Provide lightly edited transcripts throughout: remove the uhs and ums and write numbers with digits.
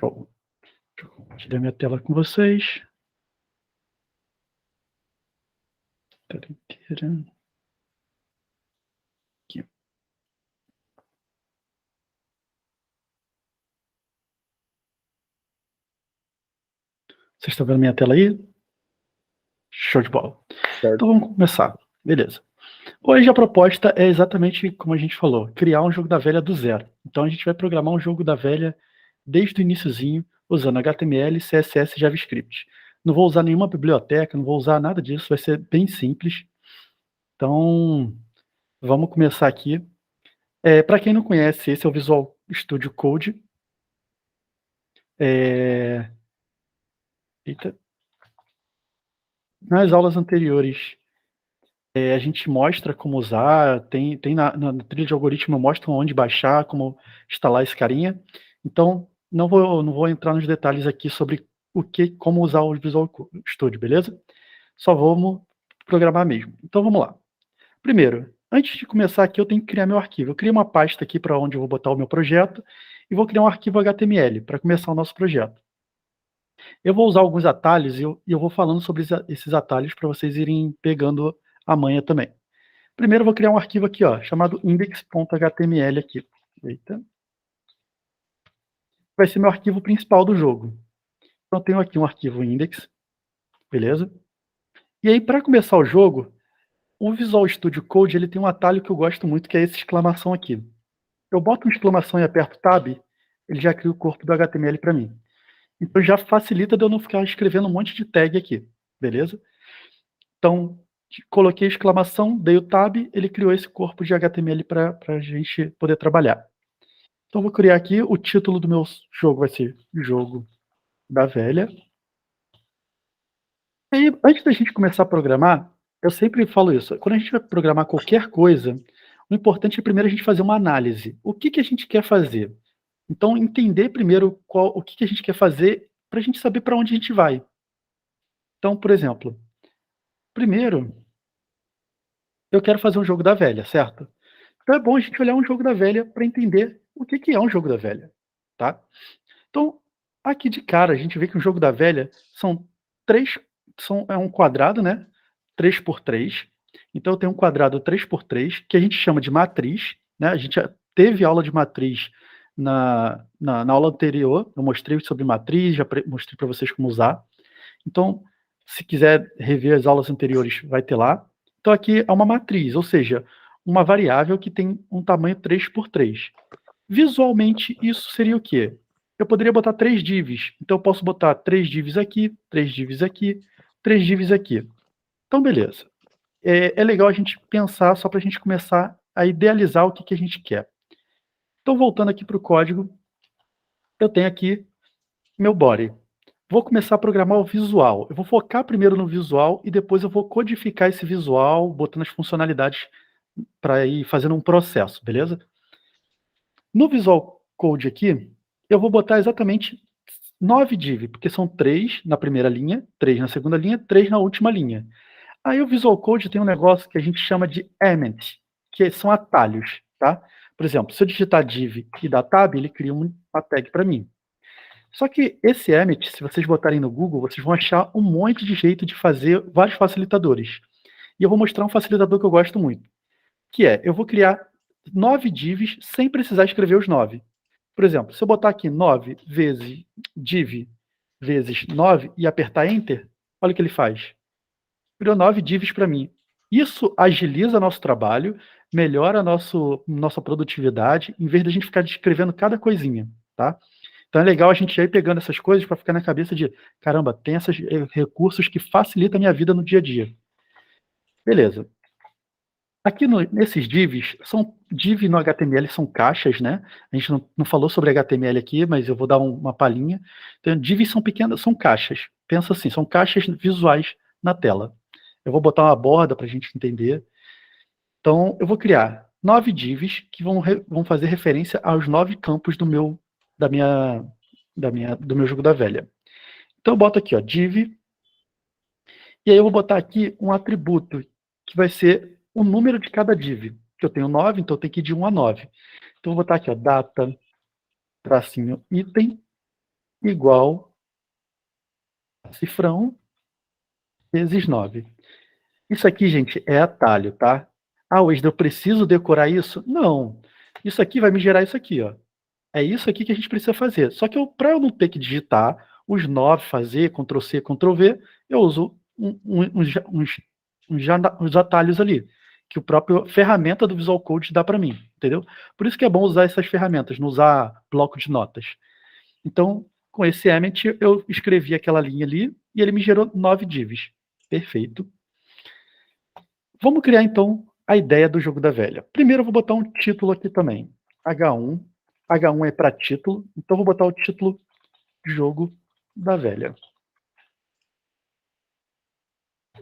Show. Deixa eu compartilhar minha tela com vocês. Tela inteira. Aqui. Vocês estão vendo minha tela aí? Show de bola. Certo. Então vamos começar. Beleza. Hoje a proposta é exatamente como a gente falou, criar um jogo da velha do zero. Então a gente vai programar um jogo da velha desde o iniciozinho, usando HTML, CSS e JavaScript. Não vou usar nenhuma biblioteca, não vou usar nada disso, vai ser bem simples. Então, vamos começar aqui. Para quem não conhece, esse é o Visual Studio Code. Eita. Nas aulas anteriores, a gente mostra como usar, tem na trilha de algoritmo mostra onde baixar, como instalar esse carinha. Então, não vou entrar nos detalhes aqui sobre como usar o Visual Studio, beleza? Só vamos programar mesmo. Então, vamos lá. Primeiro, antes de começar aqui, eu tenho que criar meu arquivo. Eu crio uma pasta aqui para onde eu vou botar o meu projeto e vou criar um arquivo HTML para começar o nosso projeto. Eu vou usar alguns atalhos e eu vou falando sobre esses atalhos para vocês irem pegando a manha também. Primeiro eu vou criar um arquivo aqui, ó, chamado index.html aqui. Eita. Vai ser meu arquivo principal do jogo. Então eu tenho aqui um arquivo index, beleza? E aí, para começar o jogo, o Visual Studio Code ele tem um atalho que eu gosto muito, que é esse exclamação aqui. Eu boto uma exclamação e aperto Tab, ele já cria o corpo do HTML para mim. Então já facilita de eu não ficar escrevendo um monte de tag aqui, beleza? Então, coloquei exclamação, dei o Tab, ele criou esse corpo de HTML para a gente poder trabalhar. Então vou criar aqui, o título do meu jogo vai ser Jogo da Velha. E aí, antes da gente começar a programar, eu sempre falo isso, quando a gente vai programar qualquer coisa, o importante é primeiro a gente fazer uma análise. O que a gente quer fazer? Então, entender primeiro o que a gente quer fazer para a gente saber para onde a gente vai. Então, por exemplo, primeiro, eu quero fazer um jogo da velha, certo? Então é bom a gente olhar um jogo da velha para entender o que é um jogo da velha, tá? Então, aqui de cara, a gente vê que o jogo da velha é um quadrado, né? 3 por 3. Então eu tenho um quadrado 3 por 3, que a gente chama de matriz, né? A gente já teve aula de matriz na aula anterior, eu mostrei sobre matriz, já mostrei para vocês como usar. Então, se quiser rever as aulas anteriores, vai ter lá. Então aqui é uma matriz, ou seja, uma variável que tem um tamanho 3 por 3. Visualmente, isso seria o quê? Eu poderia botar 3 divs. Então eu posso botar 3 divs aqui, 3 divs aqui, 3 divs aqui. Então, beleza. É legal a gente pensar só para a gente começar a idealizar o que a gente quer. Então, voltando aqui para o código, eu tenho aqui meu body. Vou começar a programar o visual. Eu vou focar primeiro no visual e depois eu vou codificar esse visual, botando as funcionalidades para ir fazendo um processo, beleza? No Visual Code aqui, eu vou botar exatamente 9 div, porque são 3 na primeira linha, 3 na segunda linha, 3 na última linha. Aí o Visual Code tem um negócio que a gente chama de element, que são atalhos, tá? Por exemplo, se eu digitar div e dar tab, ele cria uma tag para mim. Só que esse element, se vocês botarem no Google, vocês vão achar um monte de jeito de fazer vários facilitadores. E eu vou mostrar um facilitador que eu gosto muito, que é, eu vou criar 9 divs sem precisar escrever os 9. Por exemplo, se eu botar aqui 9 vezes div vezes 9 e apertar Enter, olha o que ele faz. Criou 9 divs para mim. Isso agiliza nosso trabalho, melhora nossa produtividade, em vez de a gente ficar descrevendo cada coisinha, tá? Então é legal a gente ir pegando essas coisas para ficar na cabeça de, caramba, tem esses recursos que facilitam a minha vida no dia a dia. Beleza. Aqui nesses divs, div no HTML são caixas, né? A gente não falou sobre HTML aqui, mas eu vou dar uma palhinha. Então, divs são pequenas, são caixas. Pensa assim, são caixas visuais na tela. Eu vou botar uma borda para a gente entender. Então, eu vou criar 9 divs que vão fazer referência aos 9 campos do meu jogo da velha. Então, eu boto aqui, ó, div, e aí eu vou botar aqui um atributo, que vai ser o número de cada div. Que eu tenho 9, então eu tenho que ir de 1 a 9. Então, eu vou botar aqui, ó, data, tracinho, item, igual a cifrão vezes 9. Isso aqui, gente, é atalho, tá? Ah, Wesley, eu preciso decorar isso? Não. Isso aqui vai me gerar isso aqui, ó. É isso aqui que a gente precisa fazer. Só que para eu não ter que digitar os 9, fazer Ctrl+C, Ctrl+V, eu uso uns atalhos ali, que o próprio ferramenta do Visual Code dá para mim, entendeu? Por isso que é bom usar essas ferramentas, não usar bloco de notas. Então, com esse Emmet, eu escrevi aquela linha ali e ele me gerou 9 divs. Perfeito. Vamos criar, então, a ideia do jogo da velha. Primeiro, eu vou botar um título aqui também. H1. H1 é para título, então vou botar o título Jogo da Velha.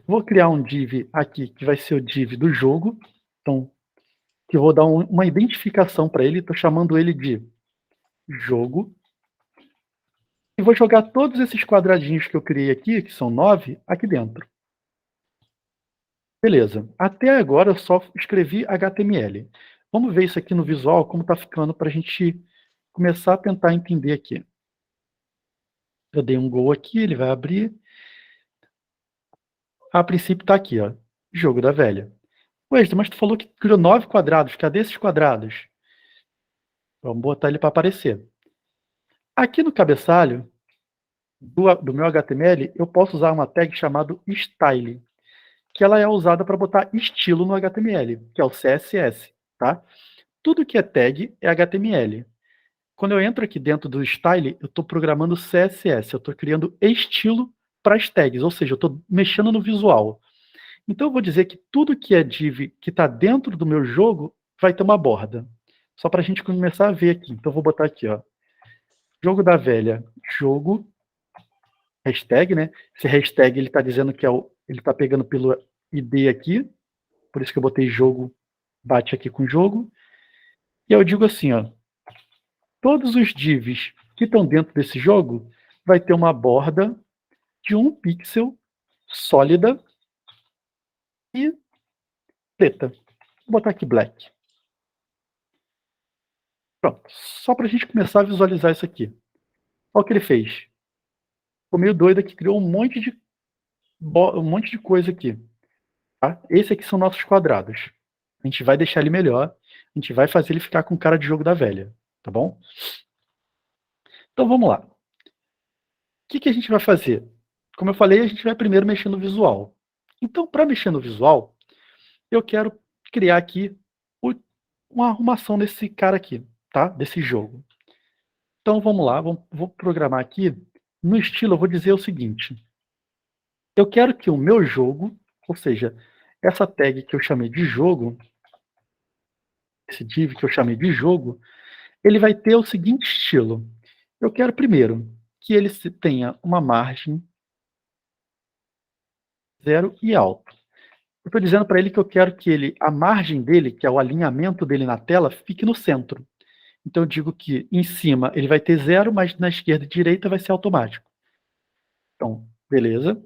Vou criar um div aqui, que vai ser o div do jogo. Então, que eu vou dar uma identificação para ele. Estou chamando ele de jogo. E vou jogar todos esses quadradinhos que eu criei aqui, que são 9, aqui dentro. Beleza. Até agora eu só escrevi HTML. Vamos ver isso aqui no visual, como está ficando, para a gente começar a tentar entender aqui. Eu dei um Go aqui, ele vai abrir. A princípio está aqui, ó, jogo da velha. Wesley, mas tu falou que criou 9 quadrados. Cadê esses quadrados? Vamos botar ele para aparecer. Aqui no cabeçalho do meu HTML, eu posso usar uma tag chamada style, que ela é usada para botar estilo no HTML, que é o CSS, tá? Tudo que é tag é HTML. Quando eu entro aqui dentro do style, eu estou programando CSS, eu estou criando estilo para as tags, ou seja, eu estou mexendo no visual. Então eu vou dizer que tudo que é div que está dentro do meu jogo vai ter uma borda. Só para a gente começar a ver aqui. Então eu vou botar aqui, ó, jogo da velha, jogo, hashtag, né? Esse hashtag ele está dizendo que ele está pegando pelo ID aqui, por isso que eu botei jogo, bate aqui com jogo. E eu digo assim, ó, todos os divs que estão dentro desse jogo vai ter uma borda de 1 pixel sólida e preta. Vou botar aqui black. Pronto, só para a gente começar a visualizar isso aqui. Olha o que ele fez. Ficou meio doido aqui, criou um monte de coisa aqui. Tá? Esse aqui são nossos quadrados. A gente vai deixar ele melhor, a gente vai fazer ele ficar com cara de jogo da velha, tá bom? Então vamos lá. O que a gente vai fazer? Como eu falei, a gente vai primeiro mexer no visual. Então, para mexer no visual, eu quero criar aqui uma arrumação desse cara aqui, tá? Desse jogo. Então vamos lá, vou programar aqui. No estilo, eu vou dizer o seguinte. Eu quero que o meu jogo, ou seja, essa tag que eu chamei de jogo, esse div que eu chamei de jogo, ele vai ter o seguinte estilo. Eu quero primeiro que ele tenha uma margem 0 e alto. Eu estou dizendo para ele que eu quero que a margem dele, que é o alinhamento dele na tela, fique no centro. Então eu digo que em cima ele vai ter 0, mas na esquerda e direita vai ser automático. Então, beleza.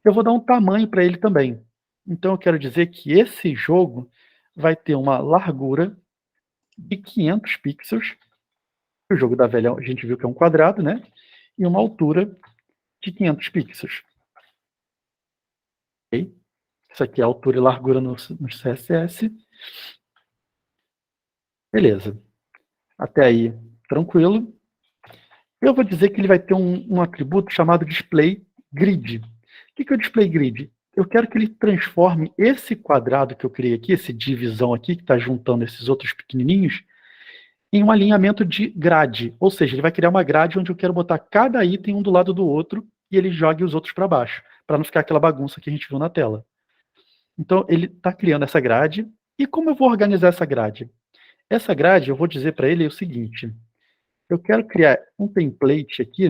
Eu vou dar um tamanho para ele também. Então eu quero dizer que esse jogo vai ter uma largura de 500 pixels. O jogo da velha a gente viu que é um quadrado, né? E uma altura de 500 pixels. Okay? Isso aqui é a altura e largura no CSS. Beleza. Até aí, tranquilo. Eu vou dizer que ele vai ter um atributo chamado display grid. O que é o display grid? Eu quero que ele transforme esse quadrado que eu criei aqui, esse divisão aqui, que está juntando esses outros pequenininhos, em um alinhamento de grade. Ou seja, ele vai criar uma grade onde eu quero botar cada item um do lado do outro e ele jogue os outros para baixo, para não ficar aquela bagunça que a gente viu na tela. Então, ele está criando essa grade. E como eu vou organizar essa grade? Essa grade, eu vou dizer para ele o seguinte. Eu quero criar um template aqui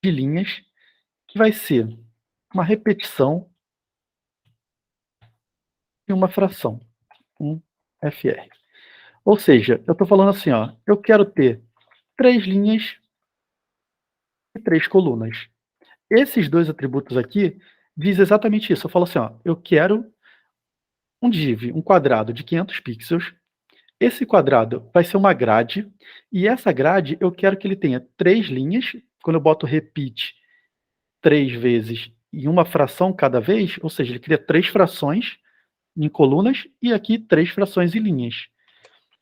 de linhas que vai ser uma repetição e uma fração, um FR. Ou seja, eu estou falando assim, ó, eu quero ter 3 linhas e 3 colunas. Esses dois atributos aqui diz exatamente isso. Eu falo assim, ó, eu quero um div, um quadrado de 500 pixels, Esse quadrado vai ser uma grade, e essa grade eu quero que ele tenha 3 linhas. Quando eu boto repeat 3 vezes em uma fração cada vez, ou seja, ele cria 3 frações em colunas e aqui 3 frações em linhas.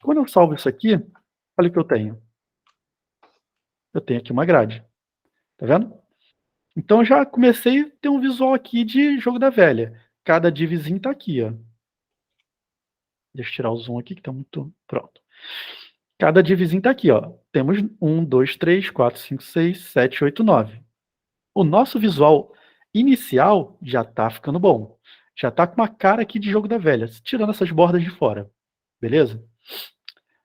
Quando eu salvo isso aqui, olha o que eu tenho. Eu tenho aqui uma grade, tá vendo? Então eu já comecei a ter um visual aqui de jogo da velha. Cada divzinho tá aqui, ó. Deixa eu tirar o zoom aqui que tá muito... Pronto. Cada divzinho tá aqui, ó. Temos 1, 2, 3, 4, 5, 6, 7, 8, 9. O nosso visual inicial já tá ficando bom. Já tá com uma cara aqui de jogo da velha, tirando essas bordas de fora. Beleza?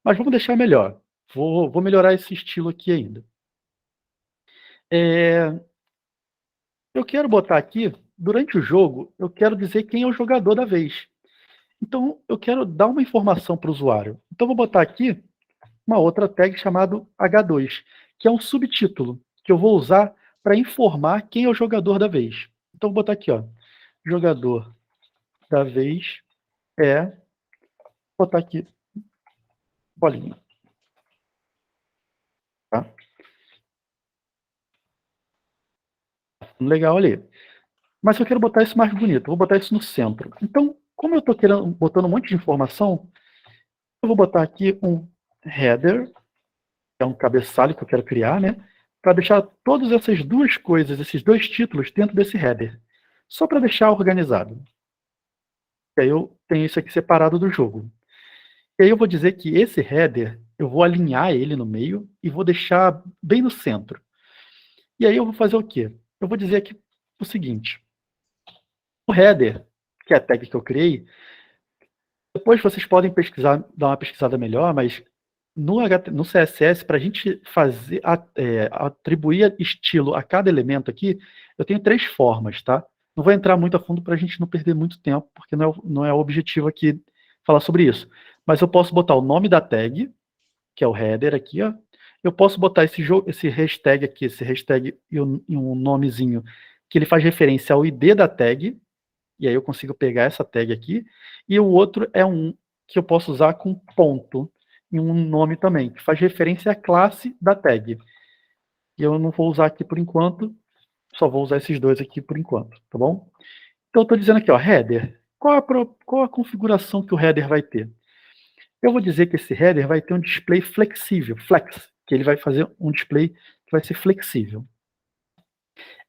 Mas vamos deixar melhor. Vou melhorar esse estilo aqui ainda. Eu quero botar aqui, durante o jogo, eu quero dizer quem é o jogador da vez. Então, eu quero dar uma informação para o usuário. Então, vou botar aqui uma outra tag chamada H2, que é um subtítulo, que eu vou usar para informar quem é o jogador da vez. Então, vou botar aqui, ó, jogador da vez é... Vou botar aqui, bolinha. Tá? Legal ali. Mas eu quero botar isso mais bonito, vou botar isso no centro. Então, como eu estou botando um monte de informação, eu vou botar aqui um header, que é um cabeçalho que eu quero criar, né? Para deixar todas essas duas coisas, esses dois títulos, dentro desse header. Só para deixar organizado. E aí eu tenho isso aqui separado do jogo. E aí eu vou dizer que esse header, eu vou alinhar ele no meio e vou deixar bem no centro. E aí eu vou fazer o quê? Eu vou dizer aqui o seguinte. O header, que é a tag que eu criei, depois vocês podem pesquisar, dar uma pesquisada melhor, mas no CSS, para a gente fazer, atribuir estilo a cada elemento aqui, eu tenho 3 formas, tá? Não vou entrar muito a fundo para a gente não perder muito tempo, porque não é o objetivo aqui falar sobre isso. Mas eu posso botar o nome da tag, que é o header aqui, ó. Eu posso botar esse hashtag aqui, esse hashtag e um nomezinho, que ele faz referência ao ID da tag, e aí eu consigo pegar essa tag aqui, e o outro é um que eu posso usar com ponto, e um nome também, que faz referência à classe da tag. E eu não vou usar aqui por enquanto, só vou usar esses dois aqui por enquanto, tá bom? Então eu estou dizendo aqui, ó, header. Qual a configuração que o header vai ter? Eu vou dizer que esse header vai ter um display flexível, flex, que ele vai fazer um display que vai ser flexível.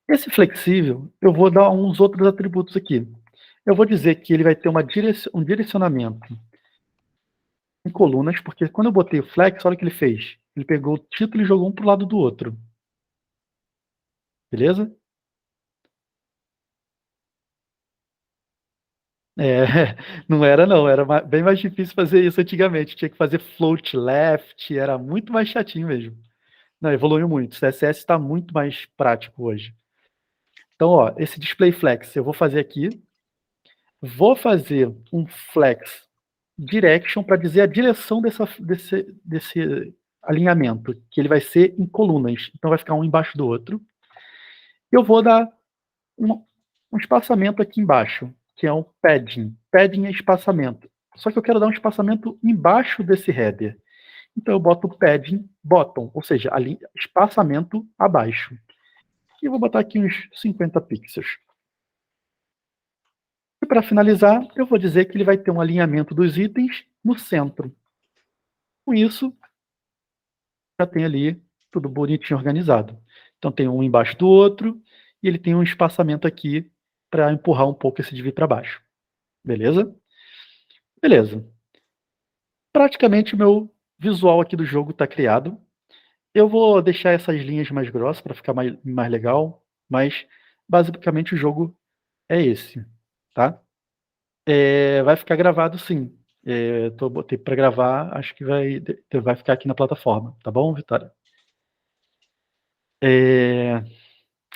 Esse flexível, eu vou dar uns outros atributos aqui. Eu vou dizer que ele vai ter um direcionamento em colunas, porque quando eu botei o flex, olha o que ele fez. Ele pegou o título e jogou um para o lado do outro. Beleza? É, não era não, era bem mais difícil fazer isso antigamente. Tinha que fazer float left, era muito mais chatinho mesmo. Não, evoluiu muito. O CSS está muito mais prático hoje. Então, ó, esse display flex eu vou fazer aqui. Vou fazer um flex direction para dizer a direção desse alinhamento, que ele vai ser em colunas. Então vai ficar um embaixo do outro. Eu vou dar um espaçamento aqui embaixo, que é um padding. Padding é espaçamento. Só que eu quero dar um espaçamento embaixo desse header. Então eu boto padding bottom, ou seja, espaçamento abaixo. E eu vou botar aqui uns 50 pixels. E para finalizar, eu vou dizer que ele vai ter um alinhamento dos itens no centro. Com isso, já tem ali tudo bonitinho organizado. Então tem um embaixo do outro, e ele tem um espaçamento aqui para empurrar um pouco esse div para baixo. Beleza? Beleza. Praticamente o meu visual aqui do jogo está criado. Eu vou deixar essas linhas mais grossas para ficar mais legal, mas basicamente o jogo é esse, tá? Vai ficar gravado sim. Botei para gravar, acho que vai ficar aqui na plataforma, tá bom, Vitória?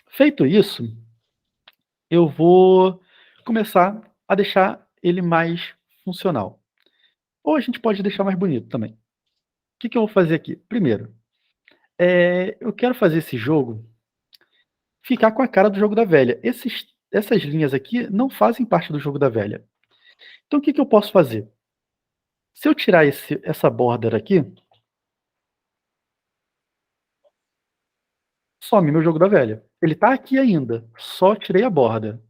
Feito isso, eu vou começar a deixar ele mais funcional. Ou a gente pode deixar mais bonito também. O que eu vou fazer aqui? Primeiro, eu quero fazer esse jogo ficar com a cara do jogo da velha. Essas linhas aqui não fazem parte do jogo da velha. Então o que eu posso fazer? Se eu tirar essa border aqui, some meu jogo da velha. Ele tá aqui ainda, só tirei a borda.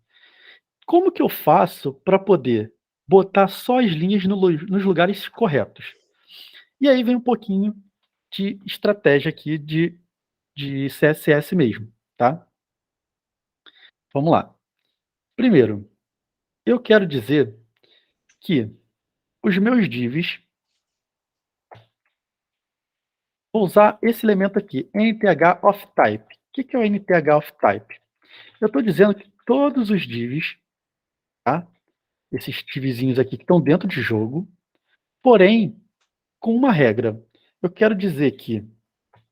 Como que eu faço para poder botar só as linhas nos lugares corretos? E aí vem um pouquinho de estratégia aqui de CSS mesmo, tá? Vamos lá. Primeiro, eu quero dizer que os meus divs, vou usar esse elemento aqui, nth of type. O que é o nth of type? Eu estou dizendo que todos os divs, tá? Esses divzinhos aqui que estão dentro de jogo, porém, com uma regra. Eu quero dizer que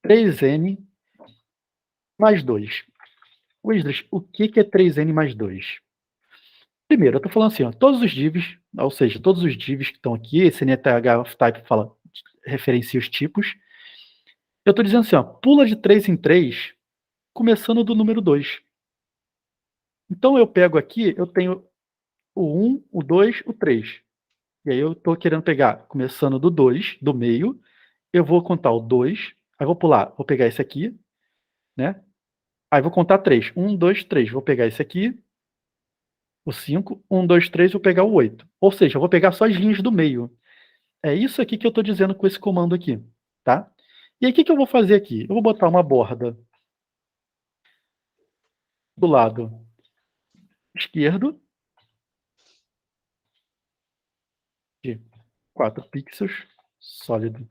3n mais 2. Wizards, o que é 3n mais 2? Primeiro, eu estou falando assim, ó, todos os divs, ou seja, todos os divs que estão aqui, esse nth of type referencia os tipos. Eu estou dizendo assim, ó, pula de 3 em 3, começando do número 2. Então eu pego aqui, eu tenho o 1, o 2, o 3. E aí eu estou querendo pegar, começando do 2, do meio, eu vou contar o 2, aí vou pular, vou pegar esse aqui, né? Aí vou contar 3. 1, 2, 3. Vou pegar esse aqui, o 5. 1, 2, 3, vou pegar o 8. Ou seja, eu vou pegar só as linhas do meio. É isso aqui que eu estou dizendo com esse comando aqui, tá? E aí o que eu vou fazer aqui? Eu vou botar uma borda do lado esquerdo, de 4 pixels, sólido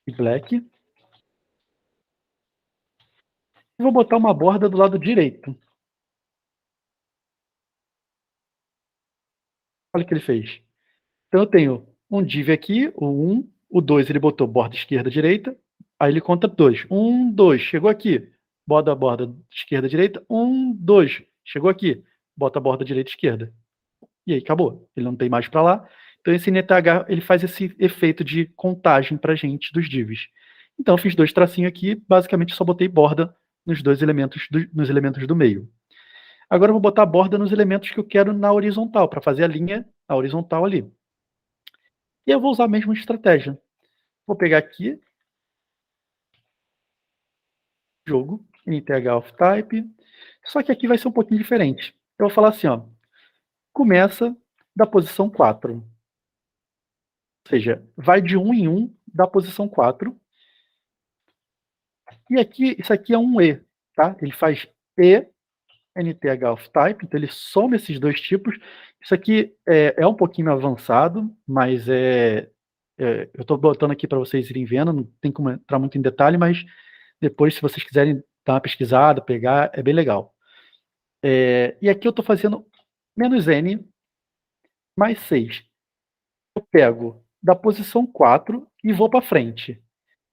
e black. E vou botar uma borda do lado direito. Olha o que ele fez. Então eu tenho um div aqui, o 1, o 2 ele botou borda esquerda, direita, aí ele conta 2. 1, 2, chegou aqui, bota a borda esquerda, direita, 1, 2, chegou aqui, bota a borda direita, esquerda. E aí acabou, ele não tem mais para lá. Então esse nth ele faz esse efeito de contagem para gente dos divs. Então eu fiz 2 tracinhos aqui, basicamente só botei borda nos dois elementos nos elementos do meio. Agora eu vou botar a borda nos elementos que eu quero na horizontal, para fazer a linha na horizontal ali. E eu vou usar a mesma estratégia. Vou pegar aqui, jogo, nth of type, só que aqui vai ser um pouquinho diferente. Eu vou falar assim, ó, começa da posição 4. Ou seja, vai de 1 em 1 da posição 4. E aqui, isso aqui é um E, tá? Ele faz E, nth of type, então ele soma esses dois tipos. Isso aqui é um pouquinho avançado, mas eu estou botando aqui para vocês irem vendo, não tem como entrar muito em detalhe, mas depois, se vocês quiserem dar uma pesquisada, pegar, é bem legal. E aqui eu estou fazendo "-n mais 6". Eu pego da posição 4 e vou para frente.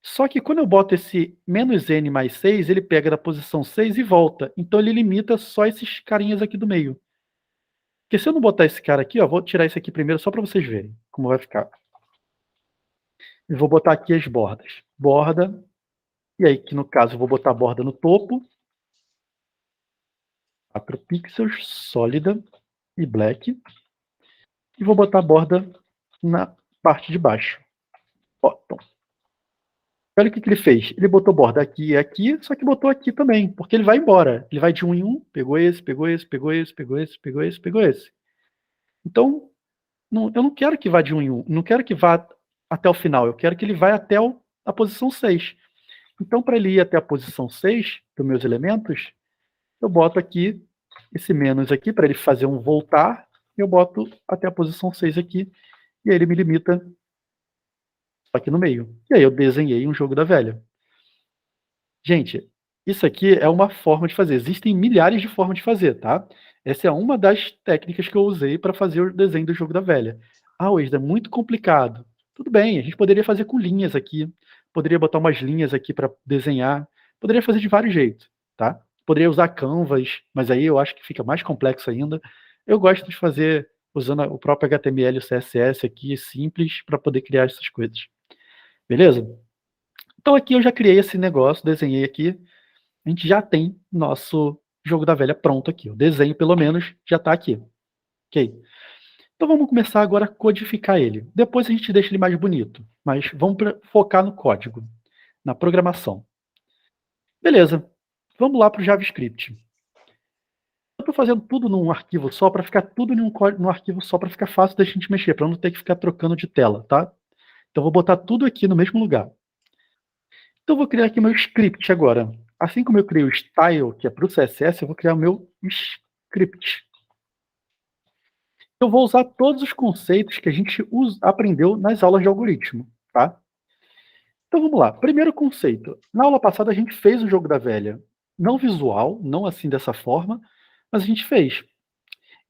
Só que quando eu boto esse "-n mais 6", ele pega da posição 6 e volta. Então ele limita só esses carinhas aqui do meio. Porque se eu não botar esse cara aqui, ó, vou tirar esse aqui primeiro só para vocês verem como vai ficar. E vou botar aqui as bordas. Borda, e aí que no caso eu vou botar a borda no topo, 4 pixels, sólida e black. E vou botar a borda na parte de baixo. Bottom. Olha o que ele fez. Ele botou borda aqui e aqui, só que botou aqui também, porque ele vai embora. Ele vai de 1 em 1, pegou esse, pegou esse, pegou esse, pegou esse, pegou esse, pegou esse. Então, eu não quero que vá de 1 em 1, não quero que vá até o final, eu quero que ele vá até a posição 6. Então, para ele ir até a posição 6 dos meus elementos, eu boto aqui esse menos aqui, para ele fazer um voltar, eu boto até a posição 6 aqui, e aí ele me limita aqui no meio. E aí eu desenhei um jogo da velha. Gente, isso aqui é uma forma de fazer. Existem milhares de formas de fazer, tá? Essa é uma das técnicas que eu usei para fazer o desenho do jogo da velha. Ah, Wes, é muito complicado. Tudo bem, a gente poderia fazer com linhas aqui. Poderia botar umas linhas aqui para desenhar. Poderia fazer de vários jeitos, tá? Poderia usar canvas, mas aí eu acho que fica mais complexo ainda. Eu gosto de fazer usando o próprio HTML e o CSS aqui, simples, para poder criar essas coisas. Beleza? Então aqui eu já criei esse negócio, desenhei aqui. A gente já tem nosso jogo da velha pronto aqui. O desenho, pelo menos, já está aqui. Ok? Então vamos começar agora a codificar ele. Depois a gente deixa ele mais bonito, mas vamos focar no código, na programação. Beleza, vamos lá para o JavaScript. Eu estou fazendo tudo num arquivo só para ficar tudo num arquivo só para ficar fácil da gente mexer, para não ter que ficar trocando de tela, tá? Então vou botar tudo aqui no mesmo lugar. Então eu vou criar aqui meu script agora. Assim como eu criei o style, que é para o CSS, eu vou criar o meu script. Eu vou usar todos os conceitos que a gente aprendeu nas aulas de algoritmo, tá? Então vamos lá. Primeiro conceito. Na aula passada a gente fez o jogo da velha. Não visual, não assim dessa forma, mas a gente fez.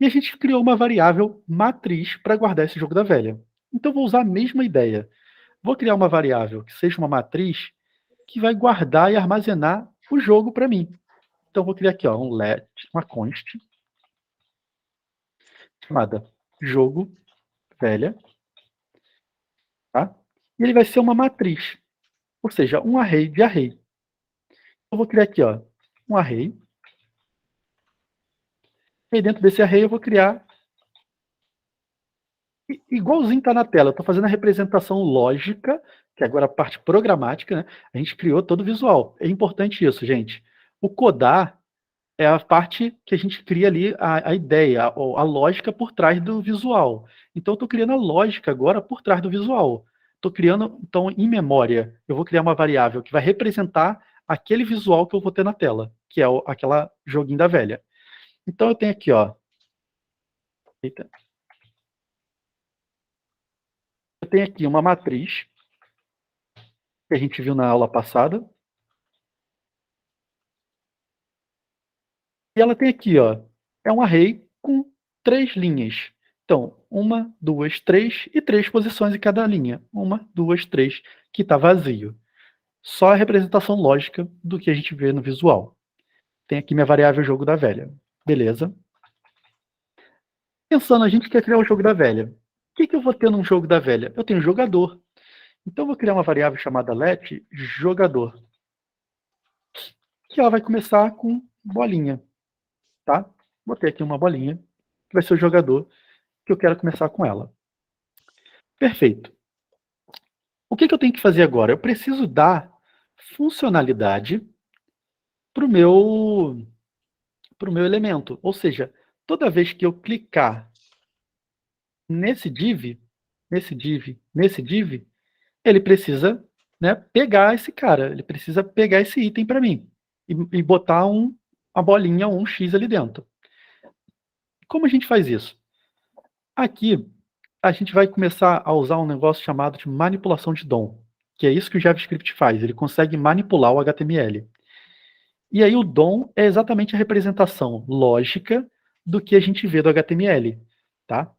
E a gente criou uma variável matriz para guardar esse jogo da velha. Então eu vou usar a mesma ideia. Vou criar uma variável que seja uma matriz que vai guardar e armazenar o jogo para mim. Então eu vou criar aqui, ó, um let, uma const chamada jogo velha, tá? E ele vai ser uma matriz, ou seja, um array de array. Eu vou criar aqui, ó, um array. E dentro desse array eu vou criar igualzinho está na tela. Eu estou fazendo a representação lógica, que agora é a parte programática, né? A gente criou todo o visual. É importante isso, gente. O codar é a parte que a gente cria ali a ideia, a lógica por trás do visual. Então, eu estou criando a lógica agora por trás do visual. Estou criando, então, em memória, eu vou criar uma variável que vai representar aquele visual que eu vou ter na tela, que é aquela joguinho da velha. Então, eu tenho aqui, ó. Eita. Eu tenho aqui uma matriz, que a gente viu na aula passada. E ela tem aqui, ó, é um array com 3 linhas. Então, 1, 2, 3 e 3 posições em cada linha. 1, 2, 3, que está vazio. Só a representação lógica do que a gente vê no visual. Tem aqui minha variável jogo da velha. Beleza. Pensando, a gente quer criar o jogo da velha. O que eu vou ter num jogo da velha? Eu tenho jogador. Então, eu vou criar uma variável chamada let jogador. Que ela vai começar com bolinha. Tá? Botei aqui uma bolinha, que vai ser o jogador, que eu quero começar com ela. Perfeito. O que eu tenho que fazer agora? Eu preciso dar funcionalidade para o meu elemento. Ou seja, toda vez que eu clicar nesse div, ele precisa, né, pegar esse cara, ele precisa pegar esse item para mim e botar uma bolinha ou um X ali dentro. Como a gente faz isso? Aqui, a gente vai começar a usar um negócio chamado de manipulação de DOM, que é isso que o JavaScript faz, ele consegue manipular o HTML. E aí o DOM é exatamente a representação lógica do que a gente vê do HTML, tá?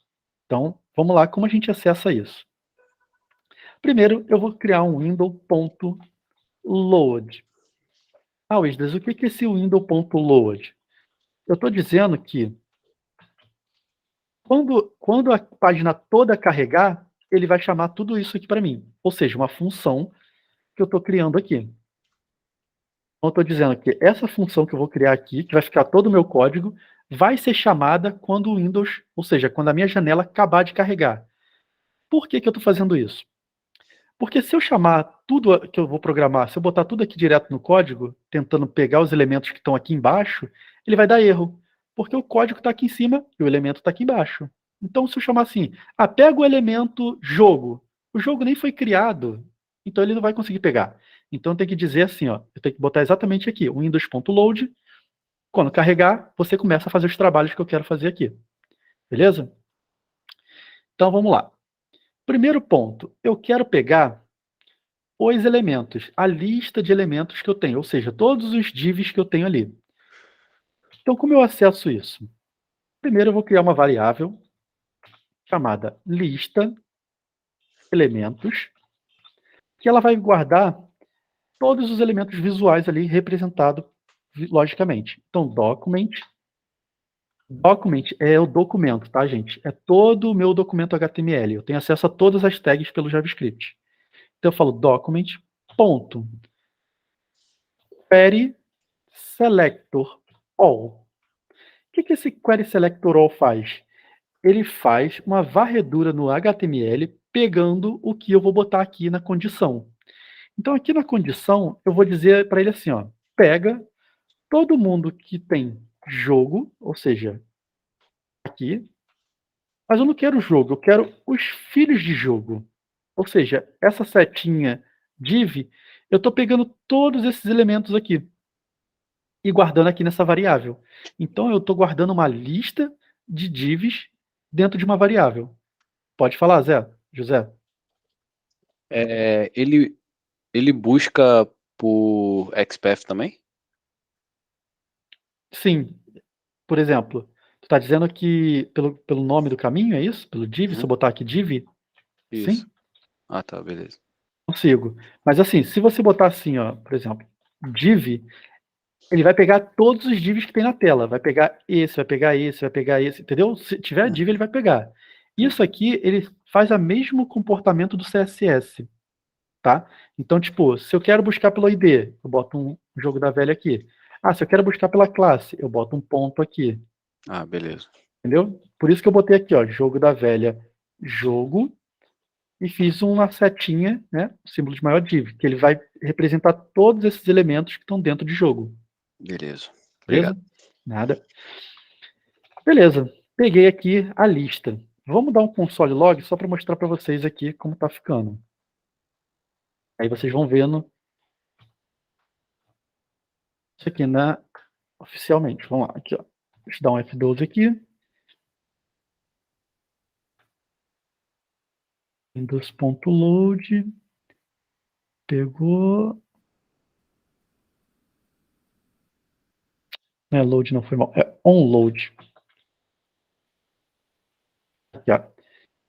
Então, vamos lá, como a gente acessa isso? Primeiro, eu vou criar um window.load. Ah, Wisdas, o que é esse window.load? Eu estou dizendo que quando a página toda carregar, ele vai chamar tudo isso aqui para mim. Ou seja, uma função que eu estou criando aqui. Então, eu estou dizendo que essa função que eu vou criar aqui, que vai ficar todo o meu código, vai ser chamada quando o Windows, ou seja, quando a minha janela acabar de carregar. Por que eu estou fazendo isso? Porque se eu chamar tudo que eu vou programar, se eu botar tudo aqui direto no código, tentando pegar os elementos que estão aqui embaixo, ele vai dar erro. Porque o código está aqui em cima e o elemento está aqui embaixo. Então, se eu chamar assim, pega o elemento jogo, o jogo nem foi criado, então ele não vai conseguir pegar. Então, tem que dizer assim, ó, eu tenho que botar exatamente aqui, o windows.load, quando carregar, você começa a fazer os trabalhos que eu quero fazer aqui. Beleza? Então, vamos lá. Primeiro ponto, eu quero pegar os elementos, a lista de elementos que eu tenho, ou seja, todos os divs que eu tenho ali. Então, como eu acesso isso? Primeiro, eu vou criar uma variável chamada lista elementos, que ela vai guardar todos os elementos visuais ali representados logicamente. Então, document é o documento, tá, gente? É todo o meu documento HTML. Eu tenho acesso a todas as tags pelo JavaScript. Então, eu falo document, ponto, query selector all. O que esse query selector all faz? ele faz uma varredura no HTML pegando o que eu vou botar aqui na condição. Então, aqui na condição, eu vou dizer para ele assim, ó, pega todo mundo que tem jogo, ou seja, aqui, mas eu não quero jogo, eu quero os filhos de jogo. Ou seja, essa setinha div, eu estou pegando todos esses elementos aqui e guardando aqui nessa variável. Então, eu estou guardando uma lista de divs dentro de uma variável. Pode falar, Zé, José. Ele busca por XPath também? Sim. Por exemplo, tu está dizendo que pelo nome do caminho, é isso? Pelo div, se eu Uhum. botar aqui div? Isso. Sim, Ah, tá, beleza. consigo. Mas assim, se você botar assim, ó, por exemplo, div, ele vai pegar todos os divs que tem na tela. Vai pegar esse, vai pegar esse, vai pegar esse, entendeu? Se tiver div, ele vai pegar. Isso aqui, ele faz o mesmo comportamento do CSS, tá? Então, tipo, se eu quero buscar pelo ID, eu boto um jogo da velha aqui. Ah, se eu quero buscar pela classe, eu boto um ponto aqui. Ah, beleza. Entendeu? Por isso que eu botei aqui, ó, jogo da velha, jogo, e fiz uma setinha, né, símbolo de maior div, que ele vai representar todos esses elementos que estão dentro de jogo. Beleza. Beleza? Obrigado. Nada. Beleza. Peguei aqui a lista. Vamos dar um console log só para mostrar para vocês aqui como tá ficando. Aí vocês vão vendo isso aqui oficialmente. Vamos lá, aqui, ó. Deixa eu dar um F12 aqui. Windows.load. Pegou. Não é load, não foi mal. É onload. Aqui, ó.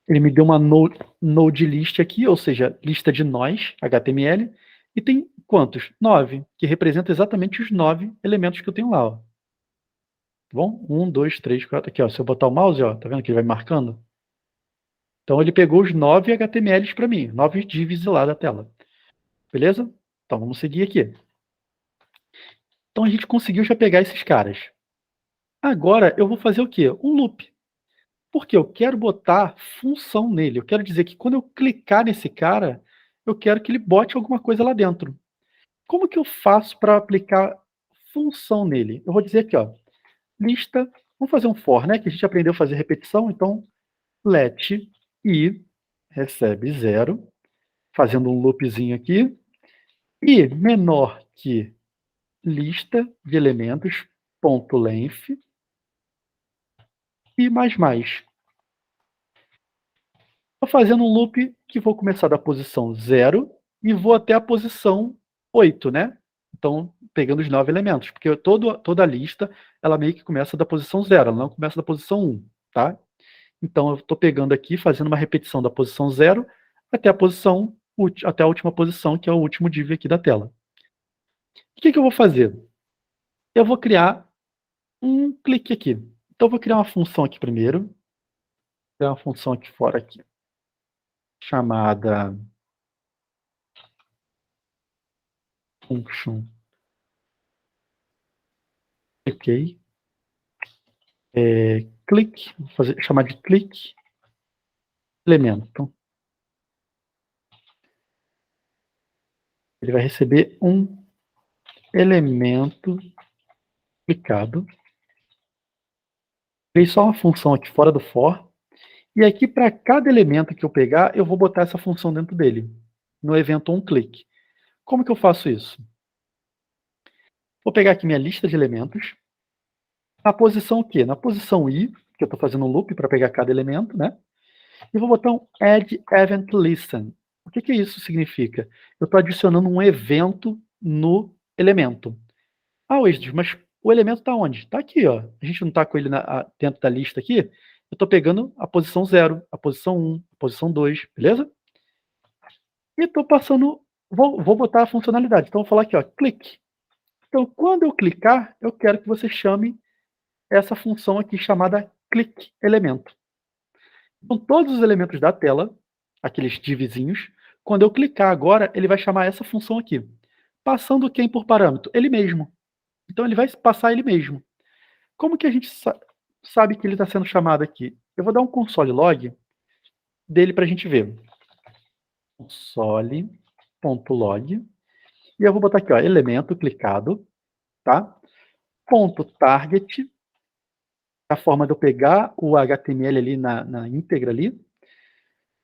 Ele me deu uma node list aqui, ou seja, lista de nós, HTML, e tem quantos? 9, que representa exatamente os 9 elementos que eu tenho lá. Ó. Tá bom? 1, 2, 3, 4. Aqui, ó, se eu botar o mouse, ó, tá vendo que ele vai marcando? Então ele pegou os 9 HTMLs para mim, 9 divs lá da tela. Beleza? Então vamos seguir aqui. Então a gente conseguiu já pegar esses caras. Agora eu vou fazer o quê? Um loop. Porque eu quero botar função nele. Eu quero dizer que quando eu clicar nesse cara, eu quero que ele bote alguma coisa lá dentro. Como que eu faço para aplicar função nele? Eu vou dizer aqui, ó, lista, vamos fazer um for, né? Que a gente aprendeu a fazer repetição, então let i recebe 0, fazendo um loopzinho aqui, e menor que lista de elementos, ponto length, e mais. Estou fazendo um loop que vou começar da posição 0 e vou até a posição 8, né? Então, pegando os 9 elementos, porque toda a lista, ela meio que começa da posição 0, ela não começa da posição 1, tá? Então, eu estou pegando aqui, fazendo uma repetição da posição 0 até até a última posição, que é o último div aqui da tela. O que eu vou fazer? Eu vou criar um clique aqui. Então, eu vou criar uma função aqui primeiro. Vou criar uma função aqui fora aqui, chamada function. Ok. Clique, vou chamar de clique elemento. Ele vai receber um elemento clicado. Criei só uma função aqui fora do for. E aqui, para cada elemento que eu pegar, eu vou botar essa função dentro dele, no evento onClick. Como que eu faço isso? Vou pegar aqui minha lista de elementos. Na posição o quê? Na posição i, que eu estou fazendo um loop para pegar cada elemento, né? E vou botar um add event listen. O que isso significa? Eu estou adicionando um evento no elemento. Ah, Wesdras, mas o elemento está onde? Está aqui, ó. A gente não está com ele dentro da lista aqui. Eu estou pegando a posição 0, a posição 1, a posição 2, beleza? E estou passando, vou botar a funcionalidade. Então, vou falar aqui, ó, clique. Então, quando eu clicar, eu quero que você chame essa função aqui chamada click elemento. Então, todos os elementos da tela, aqueles divzinhos, quando eu clicar agora, ele vai chamar essa função aqui. Passando quem por parâmetro? Ele mesmo. Então, ele vai passar ele mesmo. Como que a gente sabe que ele está sendo chamado aqui? Eu vou dar um console log dele para a gente ver. Console.log. E eu vou botar aqui, ó, elemento clicado, tá? Ponto target, a forma de eu pegar o HTML ali na íntegra ali.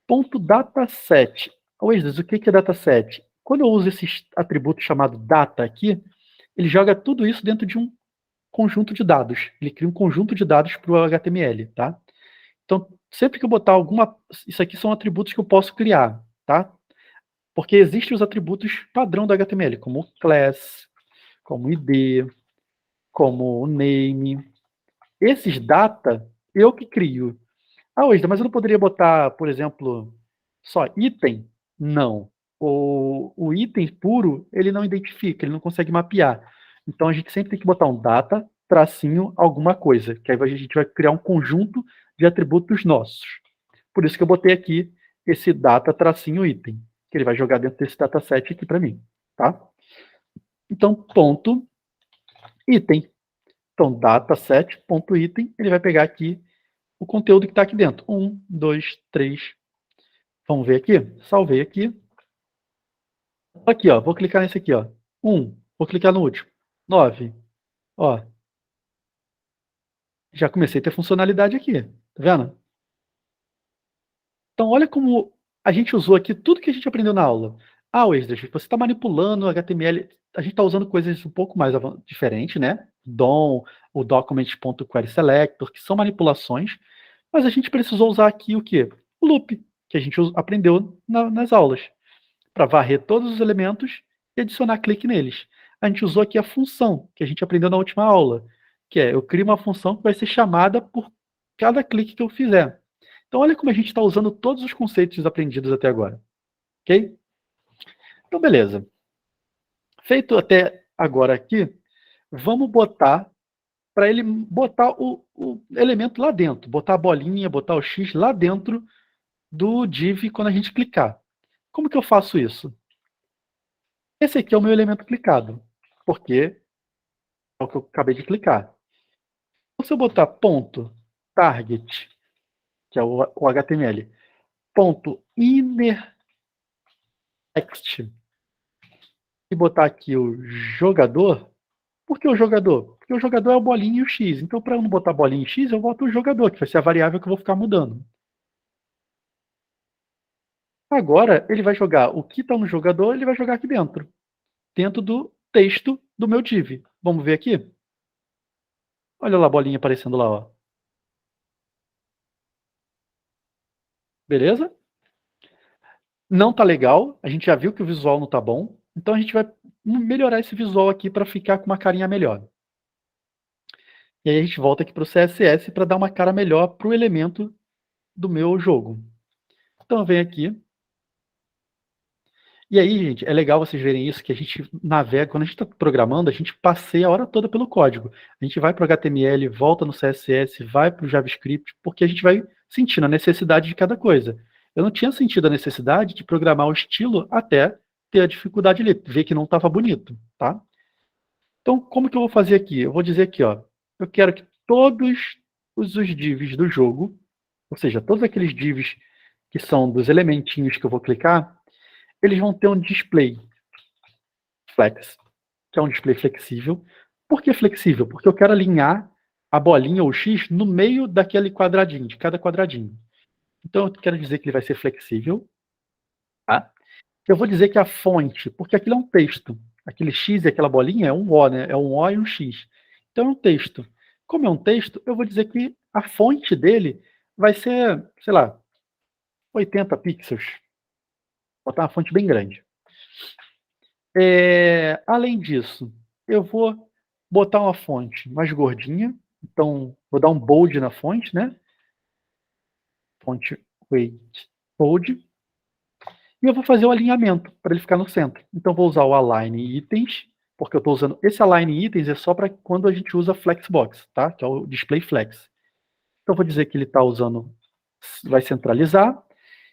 Ponto dataset. Wesley, o que é dataset? Quando eu uso esse atributo chamado data aqui, ele joga tudo isso dentro de um conjunto de dados. Ele cria um conjunto de dados para o HTML, tá? Então, sempre que eu botar alguma... Isso aqui são atributos que eu posso criar, tá? Porque existem os atributos padrão do HTML, como class, como id, como name. Esses data, eu que crio. Ah, Wesley, mas eu não poderia botar, por exemplo, só item? Não. O item puro, ele não identifica, ele não consegue mapear. Então, a gente sempre tem que botar um data, tracinho, alguma coisa, que aí a gente vai criar um conjunto de atributos nossos. Por isso que eu botei aqui esse data, tracinho, item, que ele vai jogar dentro desse dataset aqui para mim, tá? Então, ponto item. Então, dataset.item, ele vai pegar aqui o conteúdo que está aqui dentro. 1, 2, 3. Vamos ver aqui? Salvei aqui. Aqui, ó. Vou clicar nesse aqui, ó. 1. Vou clicar no último. 9. Ó. Já comecei a ter funcionalidade aqui. Tá vendo? Então, olha como a gente usou aqui tudo que a gente aprendeu na aula. Ah, Wesley, você está manipulando o HTML. A gente está usando coisas um pouco mais diferentes, né? DOM, o Document.querySelector, que são manipulações. Mas a gente precisou usar aqui o quê? O loop, que a gente aprendeu nas aulas, para varrer todos os elementos e adicionar clique neles. A gente usou aqui a função, que a gente aprendeu na última aula, que é, eu crio uma função que vai ser chamada por cada clique que eu fizer. Então, olha como a gente está usando todos os conceitos aprendidos até agora. Ok? Então, beleza. Feito até agora aqui, vamos botar para ele botar o elemento lá dentro, botar a bolinha, botar o X lá dentro do div quando a gente clicar. Como que eu faço isso? Esse aqui é o meu elemento clicado, porque é o que eu acabei de clicar. Então, se eu botar ponto target, que é o HTML, ponto inner text, e botar aqui o jogador, por que o jogador? Porque o jogador é o bolinha e o X. Então, para eu não botar bolinha e X, eu boto o jogador, que vai ser a variável que eu vou ficar mudando. Agora, ele vai jogar o que está no jogador, ele vai jogar aqui dentro do texto do meu div. Vamos ver aqui? Olha lá a bolinha aparecendo lá, ó. Beleza? Não tá legal, a gente já viu que o visual não tá bom, então a gente vai melhorar esse visual aqui para ficar com uma carinha melhor. E aí a gente volta aqui para o CSS para dar uma cara melhor para o elemento do meu jogo. Então eu venho aqui. E aí, gente, é legal vocês verem isso, que a gente navega, quando a gente está programando, a gente passeia a hora toda pelo código. A gente vai para o HTML, volta no CSS, vai para o JavaScript, porque a gente vai sentindo a necessidade de cada coisa. Eu não tinha sentido a necessidade de programar o estilo até ter a dificuldade ali, ver que não estava bonito, tá? Então, como que eu vou fazer aqui? Eu vou dizer aqui, ó, eu quero que todos os divs do jogo, ou seja, todos aqueles divs que são dos elementinhos que eu vou clicar, eles vão ter um display flex, que é um display flexível. Por que flexível? Porque eu quero alinhar a bolinha ou o X no meio daquele quadradinho, de cada quadradinho. Então, eu quero dizer que ele vai ser flexível. Tá? Eu vou dizer que a fonte, porque aquilo é um texto. Aquele X e aquela bolinha é um O, né? É um O e um X. Então, é um texto. Como é um texto, eu vou dizer que a fonte dele vai ser, sei lá, 80 pixels. Vou botar uma fonte bem grande. Além disso, eu vou botar uma fonte mais gordinha. Então, vou dar um bold na fonte, né? Fonte weight bold. E eu vou fazer o alinhamento para ele ficar no centro. Então, vou usar o align itens, porque eu estou usando... Esse align itens é só para quando a gente usa flexbox, tá? Que é o display flex. Então, eu vou dizer que ele está usando... Vai centralizar.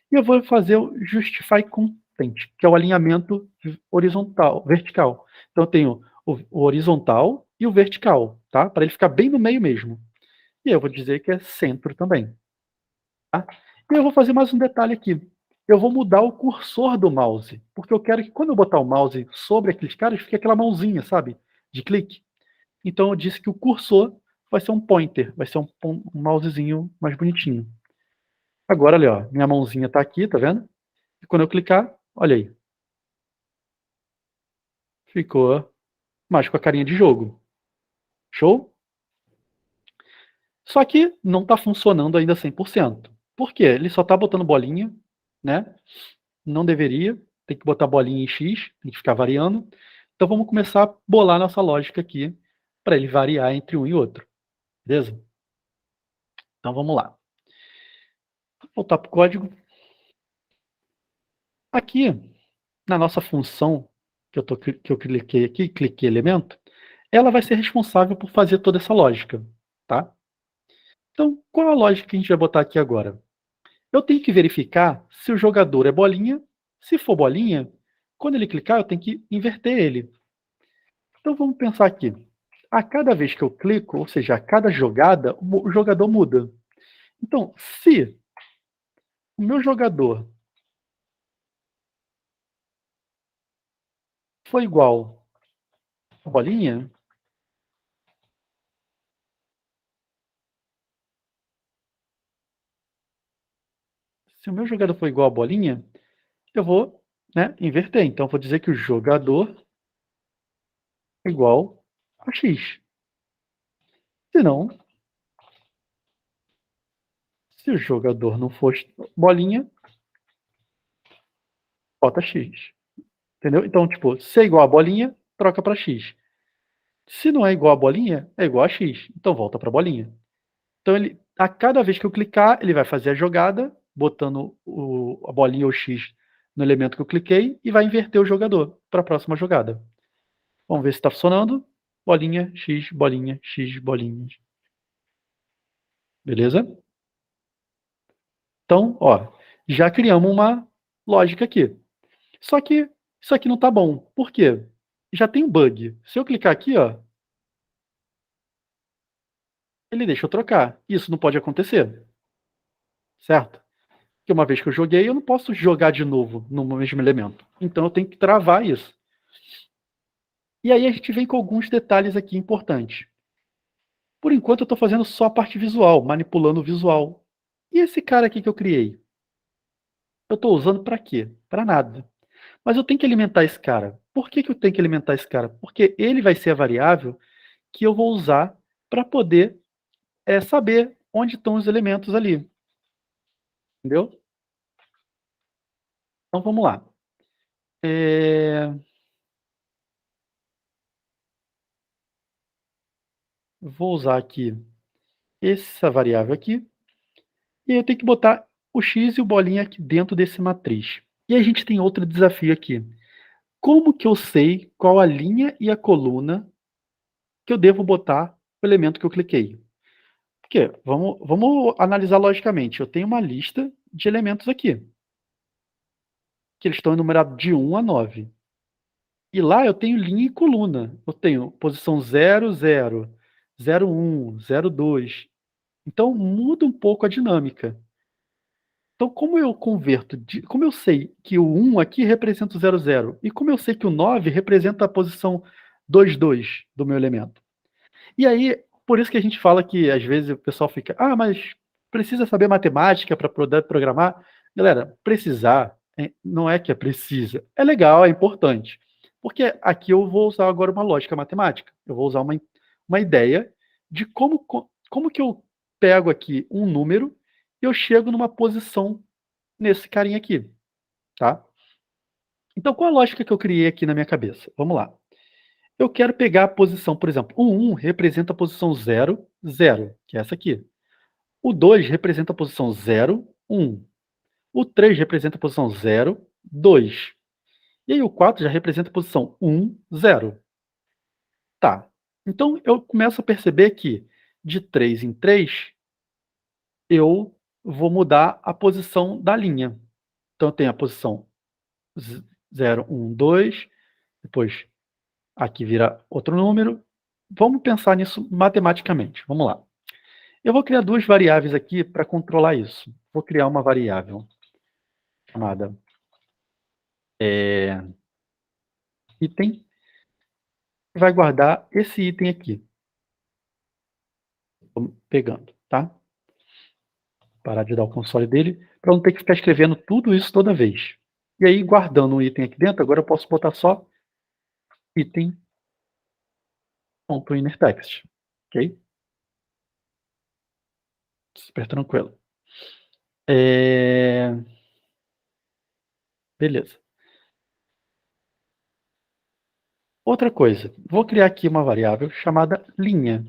E eu vou fazer o justify content, que é o alinhamento horizontal, vertical. Então, eu tenho o horizontal e o vertical, tá? Para ele ficar bem no meio mesmo. E eu vou dizer que é centro também. Tá? E eu vou fazer mais um detalhe aqui. Eu vou mudar o cursor do mouse, porque eu quero que quando eu botar o mouse sobre aqueles caras, fique aquela mãozinha, sabe? De clique. Então eu disse que o cursor vai ser um pointer, vai ser um mousezinho mais bonitinho. Agora, ali, ó, minha mãozinha tá aqui, tá vendo? E quando eu clicar, olha aí. Ficou mais com a carinha de jogo. Show? Só que não tá funcionando ainda 100%. Por quê? Ele só tá botando bolinha, né? Não deveria. Tem que botar bolinha em X, tem que ficar variando. Então vamos começar a bolar nossa lógica aqui para ele variar entre um e outro. Beleza? Então vamos lá. Vou voltar para o código. Aqui, na nossa função que eu cliquei aqui, cliquei elemento, ela vai ser responsável por fazer toda essa lógica, tá? Então, qual a lógica que a gente vai botar aqui agora? Eu tenho que verificar se o jogador é bolinha. Se for bolinha, quando ele clicar, eu tenho que inverter ele. Então vamos pensar aqui. A cada vez que eu clico, ou seja, a cada jogada, o jogador muda. Então, se o meu jogador for igual a bolinha, se o meu jogador for igual a bolinha, eu vou, né, inverter. Então, eu vou dizer que o jogador é igual a X. Se não, se o jogador não for bolinha, bota X. Entendeu? Então, tipo, se é igual a bolinha, troca para X. Se não é igual a bolinha, é igual a X. Então, volta para a bolinha. Então, a cada vez que eu clicar, ele vai fazer a jogada, botando a bolinha ou X no elemento que eu cliquei e vai inverter o jogador para a próxima jogada. Vamos ver se está funcionando. Bolinha, X, bolinha, X, bolinha. Beleza? Então, ó, já criamos uma lógica aqui. Só que isso aqui não está bom. Por quê? Já tem um bug. Se eu clicar aqui, ó, ele deixa eu trocar. Isso não pode acontecer, certo? Porque uma vez que eu joguei, eu não posso jogar de novo no mesmo elemento. Então eu tenho que travar isso. E aí a gente vem com alguns detalhes aqui importantes. Por enquanto eu estou fazendo só a parte visual, manipulando o visual. E esse cara aqui que eu criei? Eu estou usando para quê? Para nada. Mas eu tenho que alimentar esse cara. Por que eu tenho que alimentar esse cara? Porque ele vai ser a variável que eu vou usar para poder saber onde estão os elementos ali. Entendeu? Então vamos lá. Vou usar aqui essa variável aqui. E eu tenho que botar o x e o bolinha aqui dentro desse matriz. E a gente tem outro desafio aqui. Como que eu sei qual a linha e a coluna que eu devo botar o elemento que eu cliquei? Porque, vamos analisar logicamente. Eu tenho uma lista de elementos aqui, que eles estão enumerados de 1 a 9. E lá eu tenho linha e coluna. Eu tenho posição 0, 0, 0, 1, 0, 2. Então muda um pouco a dinâmica. Então, como eu converto, como eu sei que o 1 aqui representa o 00, e como eu sei que o 9 representa a posição 22 do meu elemento? E aí, por isso que a gente fala que às vezes o pessoal fica, mas precisa saber matemática para poder programar. Galera, precisar não é que é precisa. É legal, é importante. Porque aqui eu vou usar agora uma lógica matemática. Eu vou usar uma ideia de como que eu pego aqui um número e eu chego numa posição nesse carinha aqui, tá? Então, qual a lógica que eu criei aqui na minha cabeça? Vamos lá. Eu quero pegar a posição, por exemplo, o 1 representa a posição 0, 0, que é essa aqui. O 2 representa a posição 0, 1. O 3 representa a posição 0, 2. E aí o 4 já representa a posição 1, 0. Tá. Então eu começo a perceber que de 3 em 3 eu vou mudar a posição da linha. Então eu tenho a posição 0, 1, 2, depois aqui vira outro número. Vamos pensar nisso matematicamente. Vamos lá. Eu vou criar duas variáveis aqui para controlar isso. Vou criar uma variável chamada item, que vai guardar esse item aqui. Estou pegando, tá? Parar de dar o console dele, para não ter que ficar escrevendo tudo isso toda vez. E aí, guardando um item aqui dentro, agora eu posso botar só item.innerText, ok? Super tranquilo. Beleza. Outra coisa, vou criar aqui uma variável chamada linha.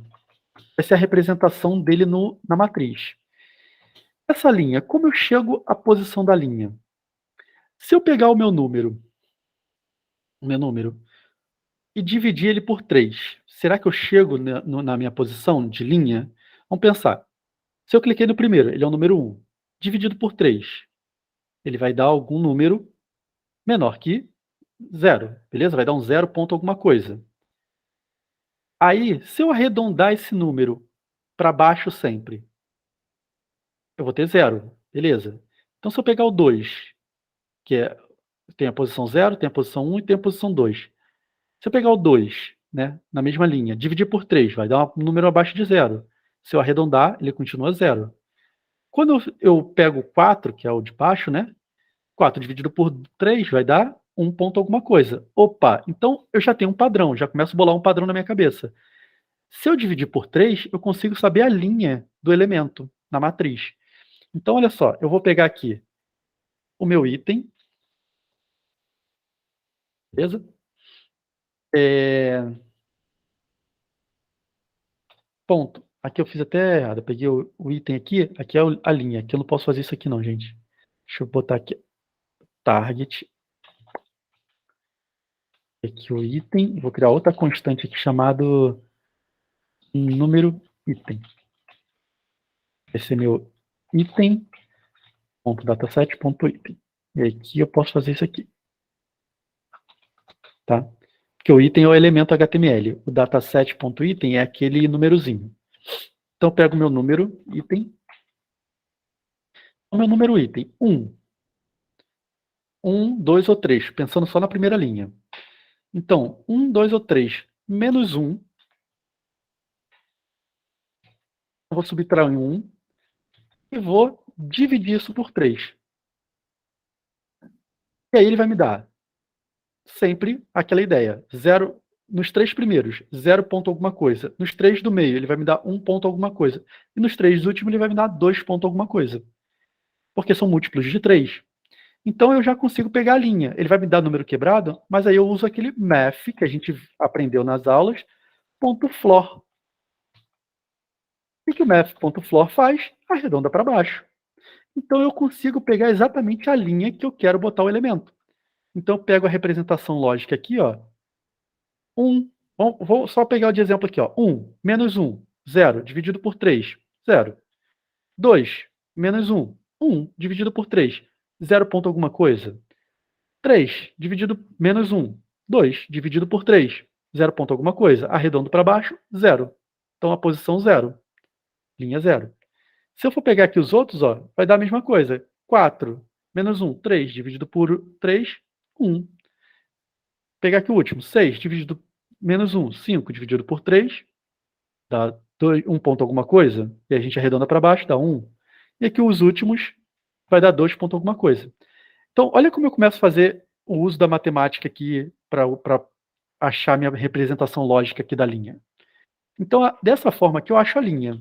Vai ser a representação dele na matriz. Essa linha, como eu chego à posição da linha? Se eu pegar o meu número, e dividir ele por 3, será que eu chego na minha posição de linha? Vamos pensar. Se eu cliquei no primeiro, ele é o número 1. Dividido por 3, ele vai dar algum número menor que 0, beleza? Vai dar um 0 ponto alguma coisa. Aí, se eu arredondar esse número para baixo sempre, eu vou ter 0, beleza? Então, se eu pegar o 2, que tem a posição 0, tem a posição 1 e tem a posição 2. Se eu pegar o 2, né, na mesma linha, dividir por 3, vai dar um número abaixo de 0. Se eu arredondar, ele continua 0. Quando eu pego o 4, que é o de baixo, né? 4 dividido por 3 vai dar 1 ponto alguma coisa. Opa, então eu já tenho um padrão, já começo a bolar um padrão na minha cabeça. Se eu dividir por 3, eu consigo saber a linha do elemento na matriz. Então, olha só, eu vou pegar aqui o meu item, beleza? Ponto. Aqui eu fiz até errado, eu peguei o item aqui é a linha, aqui eu não posso fazer isso aqui não, gente. Deixa eu botar aqui, target, aqui o item, vou criar outra constante aqui chamado número item. Esse é meu item.dataset.item. E aqui eu posso fazer isso aqui. Tá? Porque o item é o elemento HTML. O dataset.item é aquele númerozinho. Então eu pego o meu número item. O meu número item, 1. 1, 2 ou 3, pensando só na primeira linha. Então, 1, 2 ou 3 menos 1. Eu vou subtrair 1 e vou dividir isso por 3. E aí ele vai me dar sempre aquela ideia. 0 nos 3 primeiros, 0 ponto alguma coisa. Nos 3 do meio, ele vai me dar 1 ponto alguma coisa. E nos 3 últimos, ele vai me dar 2 ponto alguma coisa. Porque são múltiplos de 3. Então eu já consigo pegar a linha. Ele vai me dar número quebrado, mas aí eu uso aquele math que a gente aprendeu nas aulas, .floor. O que o math.floor faz? Arredonda para baixo. Então eu consigo pegar exatamente a linha que eu quero botar o elemento. Então eu pego a representação lógica aqui, ó. 1, vou só pegar de exemplo aqui, ó. 1 menos 1, 0, dividido por 3, 0. 2 menos 1, 1, dividido por 3, 0 ponto alguma coisa. 3 dividido menos 1, 2 dividido por 3, 0 ponto alguma coisa. Arredondo para baixo, 0. Então a posição 0, linha 0. Se eu for pegar aqui os outros, ó, vai dar a mesma coisa. 4 menos 1, 3 dividido por 3, 1. Pegar aqui o último, 6 dividido menos 1, 5 dividido por 3, dá 1 ponto alguma coisa, e a gente arredonda para baixo, dá 1. E aqui os últimos vai dar 2 ponto alguma coisa. Então, olha como eu começo a fazer o uso da matemática aqui para achar minha representação lógica aqui da linha. Então, dessa forma aqui eu acho a linha.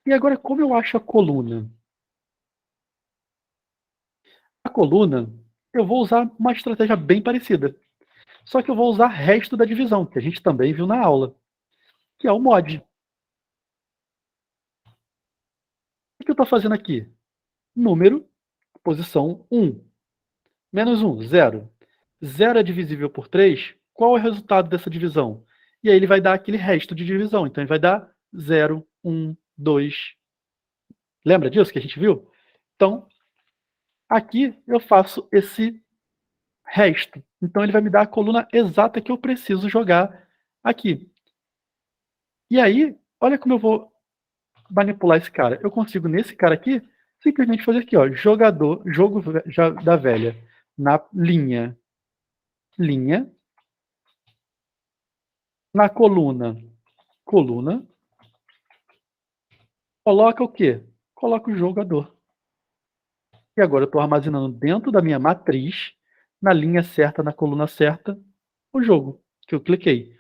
E agora, como eu acho a coluna? A coluna, eu vou usar uma estratégia bem parecida. Só que eu vou usar resto da divisão, que a gente também viu na aula, que é o mod. O que eu estou fazendo aqui? Número, posição 1. Menos 1, 0. 0 é divisível por 3. Qual é o resultado dessa divisão? E aí ele vai dar aquele resto de divisão. Então ele vai dar 0, 1, 2. Lembra disso que a gente viu? Então, aqui eu faço esse resto. Então ele vai me dar a coluna exata que eu preciso jogar aqui. E aí, olha como eu vou manipular esse cara? Eu consigo, nesse cara aqui, simplesmente fazer aqui, ó, jogo da velha, na linha, na coluna, coloca o quê? Coloca o jogador. E agora eu estou armazenando dentro da minha matriz, na linha certa, na coluna certa, o jogo que eu cliquei.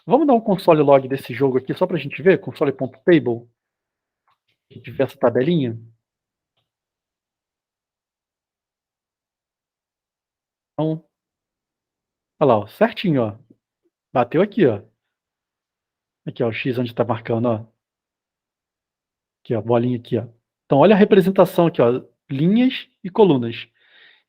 Vamos dar um console log desse jogo aqui, só para a gente ver, console.table, de ver essa tabelinha. Então, olha lá, ó, certinho, ó. Bateu aqui, ó. Aqui, ó, o X onde está marcando, ó. Aqui, ó, bolinha aqui, ó. Então, olha a representação aqui, ó, linhas e colunas.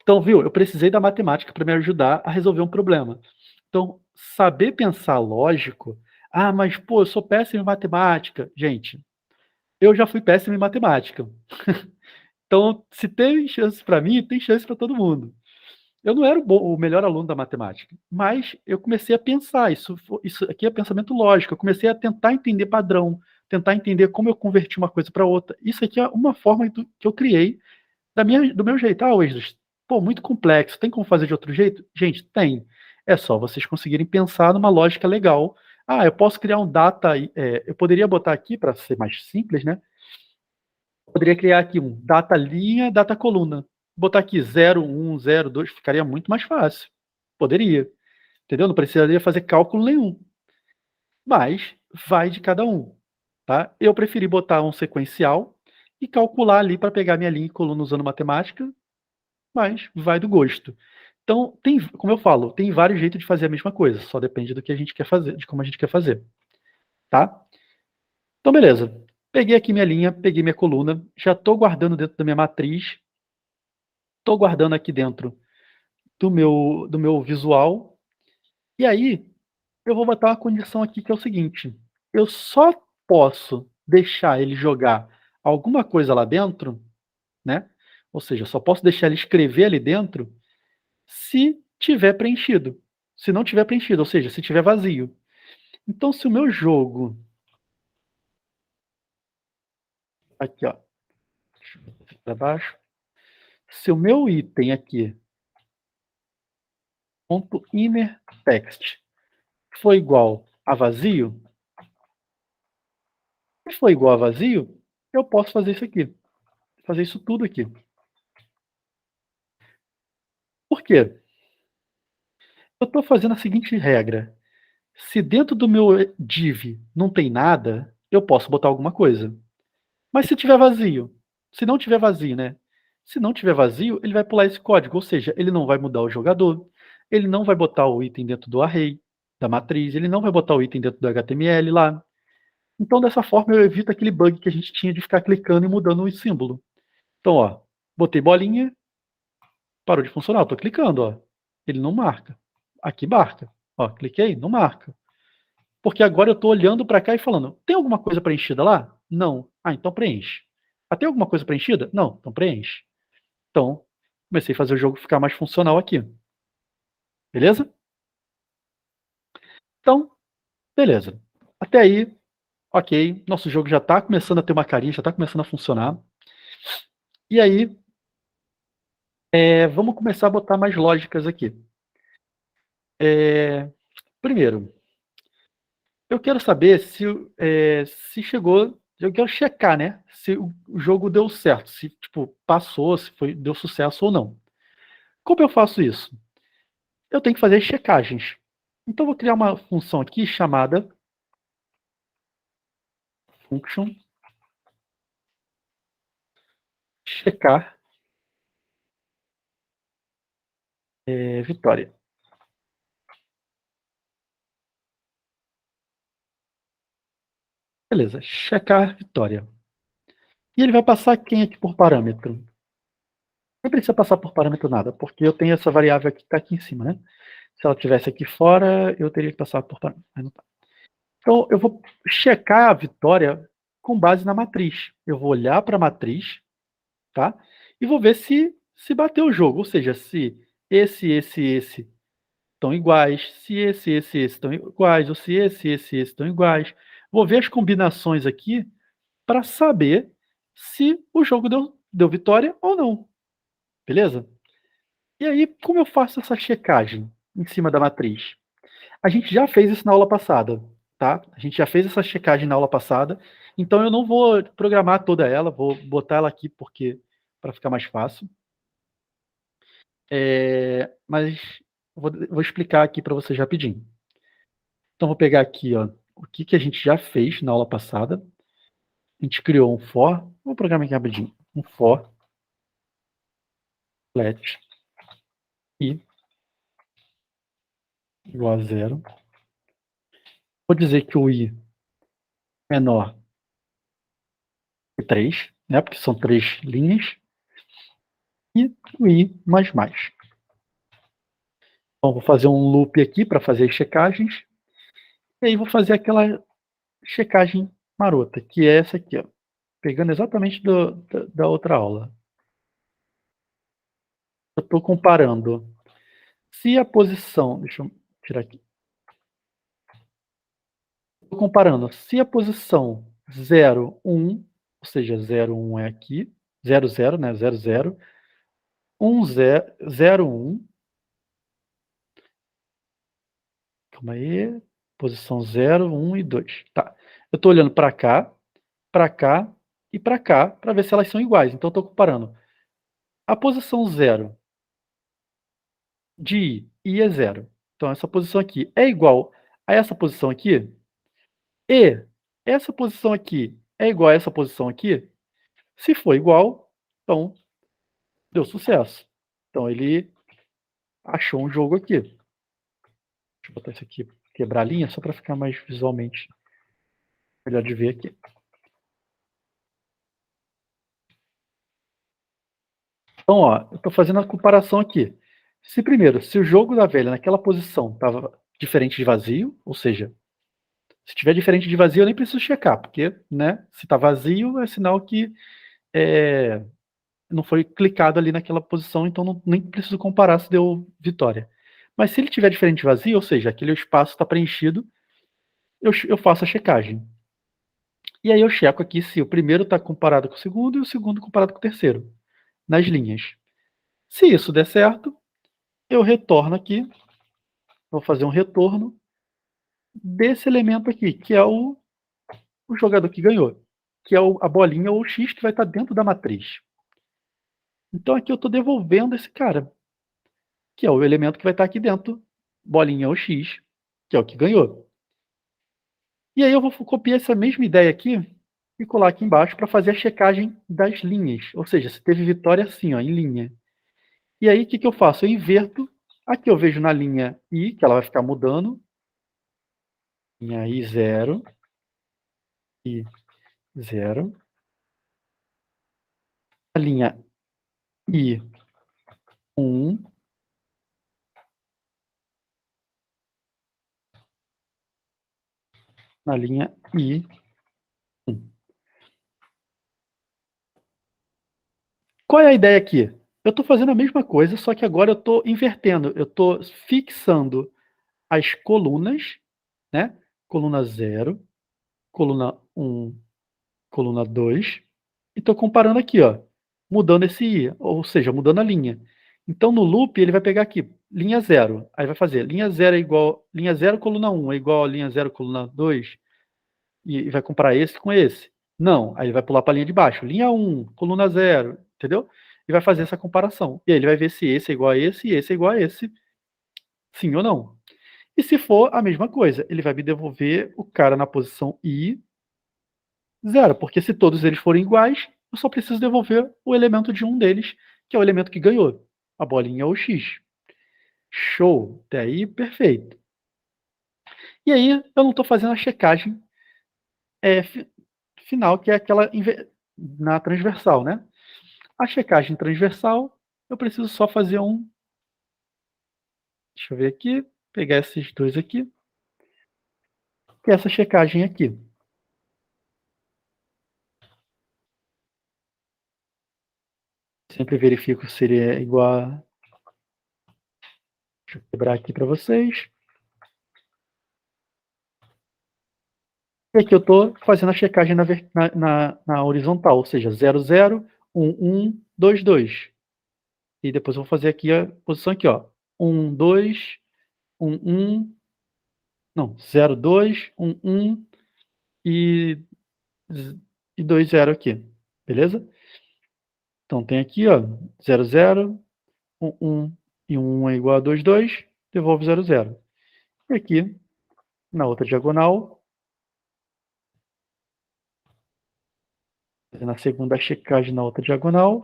Então, viu, eu precisei da matemática para me ajudar a resolver um problema. Então, saber pensar lógico, ah, mas, pô, eu sou péssimo em matemática. Gente, eu já fui péssimo em matemática. Então, se tem chance para mim, tem chance para todo mundo. Eu não era o melhor aluno da matemática, mas eu comecei a pensar, isso aqui é pensamento lógico, eu comecei a tentar entender padrão, tentar entender como eu converti uma coisa para outra. Isso aqui é uma forma que eu criei do meu jeito. Ah, Wesley, pô, muito complexo, tem como fazer de outro jeito? Gente, tem. É só vocês conseguirem pensar numa lógica legal. Ah, eu posso criar um data, eu poderia botar aqui, para ser mais simples, né? Poderia criar aqui um data linha, data coluna. Botar aqui 0, 1, 0, 2, ficaria muito mais fácil. Poderia. Entendeu? Não precisaria fazer cálculo nenhum. Mas vai de cada um. Tá? Eu preferi botar um sequencial e calcular ali para pegar minha linha e coluna usando matemática, mas vai do gosto. Então, tem, como eu falo, tem vários jeitos de fazer a mesma coisa, só depende do que a gente quer fazer, de como a gente quer fazer. Tá? Então, beleza. Peguei aqui minha linha, peguei minha coluna, já estou guardando dentro da minha matriz, estou guardando aqui dentro do meu visual, e aí eu vou botar uma condição aqui que é o seguinte: eu só posso deixar ele jogar alguma coisa lá dentro, né? Ou seja, eu só posso deixar ele escrever ali dentro se tiver preenchido. Se não tiver preenchido, ou seja, se tiver vazio. Então, se o meu jogo. Aqui, ó. Para baixo. Se o meu item aqui, ponto inner text, foi igual a vazio, se for igual a vazio, eu posso fazer isso aqui. Fazer isso tudo aqui. Por quê? Eu estou fazendo a seguinte regra. Se dentro do meu div não tem nada, eu posso botar alguma coisa. Mas se tiver vazio, se não tiver vazio, né? Se não tiver vazio, ele vai pular esse código, ou seja, ele não vai mudar o jogador, ele não vai botar o item dentro do array, da matriz, ele não vai botar o item dentro do HTML lá. Então, dessa forma, eu evito aquele bug que a gente tinha de ficar clicando e mudando o símbolo. Então, ó, botei bolinha, parou de funcionar, eu tô clicando, ó. Ele não marca. Aqui marca. Ó, cliquei, não marca. Porque agora eu estou olhando para cá e falando, tem alguma coisa preenchida lá? Não. Ah, então preenche. Ah, tem alguma coisa preenchida? Não, então preenche. Então, comecei a fazer o jogo ficar mais funcional aqui. Beleza? Então, beleza. Até aí, ok. Nosso jogo já está começando a ter uma carinha, já está começando a funcionar. E aí, vamos começar a botar mais lógicas aqui. Primeiro, eu quero saber se chegou. Eu quero checar, né? Se o jogo deu certo, se tipo, passou, se deu sucesso ou não. Como eu faço isso? Eu tenho que fazer checagens. Então, eu vou criar uma função aqui chamada function checar vitória. Beleza, checar vitória. E ele vai passar quem aqui por parâmetro? Não precisa passar por parâmetro nada, porque eu tenho essa variável aqui que está aqui em cima, né? Se ela estivesse aqui fora, eu teria que passar por parâmetro, mas não tá. Então, eu vou checar a vitória com base na matriz. Eu vou olhar para a matriz, tá? E vou ver se bateu o jogo, ou seja, se esse estão iguais, se esse estão iguais, ou se esse estão iguais. Vou ver as combinações aqui para saber se o jogo deu vitória ou não. Beleza? E aí, como eu faço essa checagem em cima da matriz? A gente já fez isso na aula passada, tá? A gente já fez essa checagem na aula passada, então eu não vou programar toda ela, vou botar ela aqui porque para ficar mais fácil. Mas vou explicar aqui para vocês rapidinho. Então vou pegar aqui, ó, o que a gente já fez na aula passada. A gente criou um for, vou programar aqui rapidinho, um for let i igual a 0. Vou dizer que o i menor que 3, né, porque são 3 linhas, e o i mais mais. Então, vou fazer um loop aqui para fazer as checagens, e aí vou fazer aquela checagem marota, que é essa aqui, ó, pegando exatamente da outra aula. Eu estou comparando se a posição, deixa eu tirar aqui, estou comparando se a posição 0, 1, ou seja, 0, 1 é aqui, 0, 0, né, 0, 0, 1, 0, 0, 1, calma aí, posição 0, 1 e 2, tá. Eu estou olhando para cá e para cá, para ver se elas são iguais. Então, eu estou comparando a posição 0 de I é 0. Então, essa posição aqui é igual a essa posição aqui, e essa posição aqui é igual a essa posição aqui. Se for igual, então deu sucesso. Então, ele achou um jogo aqui. Deixa eu botar isso aqui, quebrar a linha, só para ficar mais visualmente melhor de ver aqui. Então, ó, eu estou fazendo a comparação aqui. Se primeiro, se o jogo da velha naquela posição estava diferente de vazio, ou seja, se tiver diferente de vazio, eu nem preciso checar, porque, né, se está vazio, é sinal que não foi clicado ali naquela posição, então nem preciso comparar se deu vitória. Mas se ele tiver diferente de vazio, ou seja, aquele espaço está preenchido, eu faço a checagem. E aí eu checo aqui se o primeiro está comparado com o segundo e o segundo comparado com o terceiro, nas linhas. Se isso der certo, eu retorno aqui, vou fazer um retorno desse elemento aqui, que é o jogador que ganhou, que é a bolinha ou o X que vai estar dentro da matriz. Então aqui eu estou devolvendo esse cara, que é o elemento que vai estar aqui dentro, bolinha ou X, que é o que ganhou. E aí eu vou copiar essa mesma ideia aqui e colar aqui embaixo para fazer a checagem das linhas, ou seja, se teve vitória assim, ó, em linha. E aí o que eu faço? Eu inverto, aqui eu vejo na linha I, que ela vai ficar mudando, linha I 0, I 0, a linha I 1, na linha I 1. Qual é a ideia aqui? Eu estou fazendo a mesma coisa, só que agora eu estou invertendo. Eu estou fixando as colunas, né? Coluna 0, coluna 1, coluna 2. E estou comparando aqui, ó, mudando esse I, ou seja, mudando a linha. Então, no loop, ele vai pegar aqui, linha 0. Aí vai fazer linha 0 é igual, linha 0, coluna 1 é igual a linha 0, coluna 2. E vai comparar esse com esse. Não, aí ele vai pular para a linha de baixo. Linha 1, coluna 0, entendeu? E vai fazer essa comparação. E aí ele vai ver se esse é igual a esse e esse é igual a esse, sim ou não. E se for a mesma coisa, ele vai me devolver o cara na posição I 0, porque se todos eles forem iguais, eu só preciso devolver o elemento de um deles, que é o elemento que ganhou, a bolinha ou X. Show! Até aí, perfeito. E aí, eu não estou fazendo a checagem final, que é aquela na transversal, né? A checagem transversal, eu preciso só fazer um... Deixa eu ver aqui, pegar esses dois aqui, que é essa checagem aqui. Sempre verifico se ele é igual a... Deixa eu quebrar aqui para vocês. E aqui eu estou fazendo a checagem na horizontal, ou seja, 0, 0, 1, 1, 2, 2. E depois eu vou fazer aqui a posição aqui, ó. 1, 2, 1, 1, não, 0, 2, 1, 1 e, e 2, 0 aqui, beleza? Então tem aqui, ó, 0, 0, 1, 1 e 1 é igual a 2, 2, devolve 0, 0. E aqui, na outra diagonal, na segunda checagem na outra diagonal,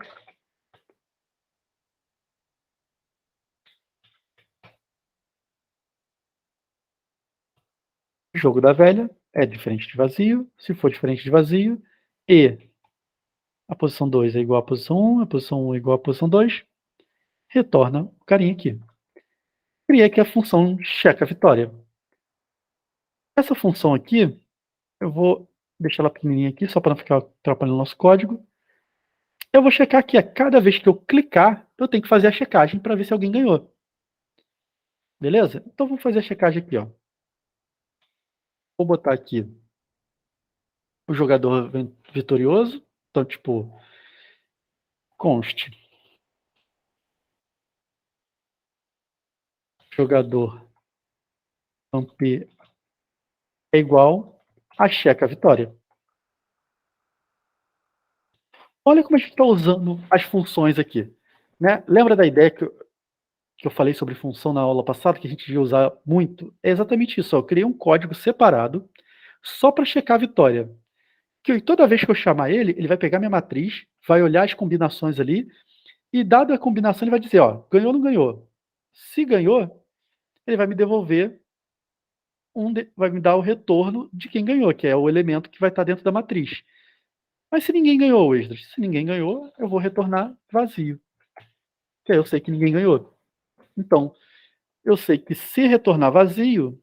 jogo da velha é diferente de vazio. Se for diferente de vazio, e a posição 2 é igual à posição 1, a posição 1 é igual à posição 2, retorna o carinha aqui. Criei aqui a função checa vitória. Essa função aqui, eu vou deixar ela pequenininha aqui, só para não ficar atrapalhando o nosso código. Eu vou checar aqui, a cada vez que eu clicar, eu tenho que fazer a checagem para ver se alguém ganhou. Beleza? Então, vou fazer a checagem aqui, ó. Vou botar aqui o jogador vitorioso. Então, tipo, conste jogador campeão é igual a checa vitória. Olha como a gente está usando as funções aqui. Né? Lembra da ideia que eu falei sobre função na aula passada, que a gente ia usar muito? É exatamente isso. Ó. Eu criei um código separado só para checar a vitória. Que toda vez que eu chamar ele, ele vai pegar minha matriz, vai olhar as combinações ali, e dada a combinação, ele vai dizer, ó, ganhou ou não ganhou. Se ganhou, ele vai me devolver, vai me dar o retorno de quem ganhou, que é o elemento que vai estar dentro da matriz. Mas se ninguém ganhou, Esdras, se ninguém ganhou, eu vou retornar vazio. Que aí eu sei que ninguém ganhou. Então, eu sei que se retornar vazio,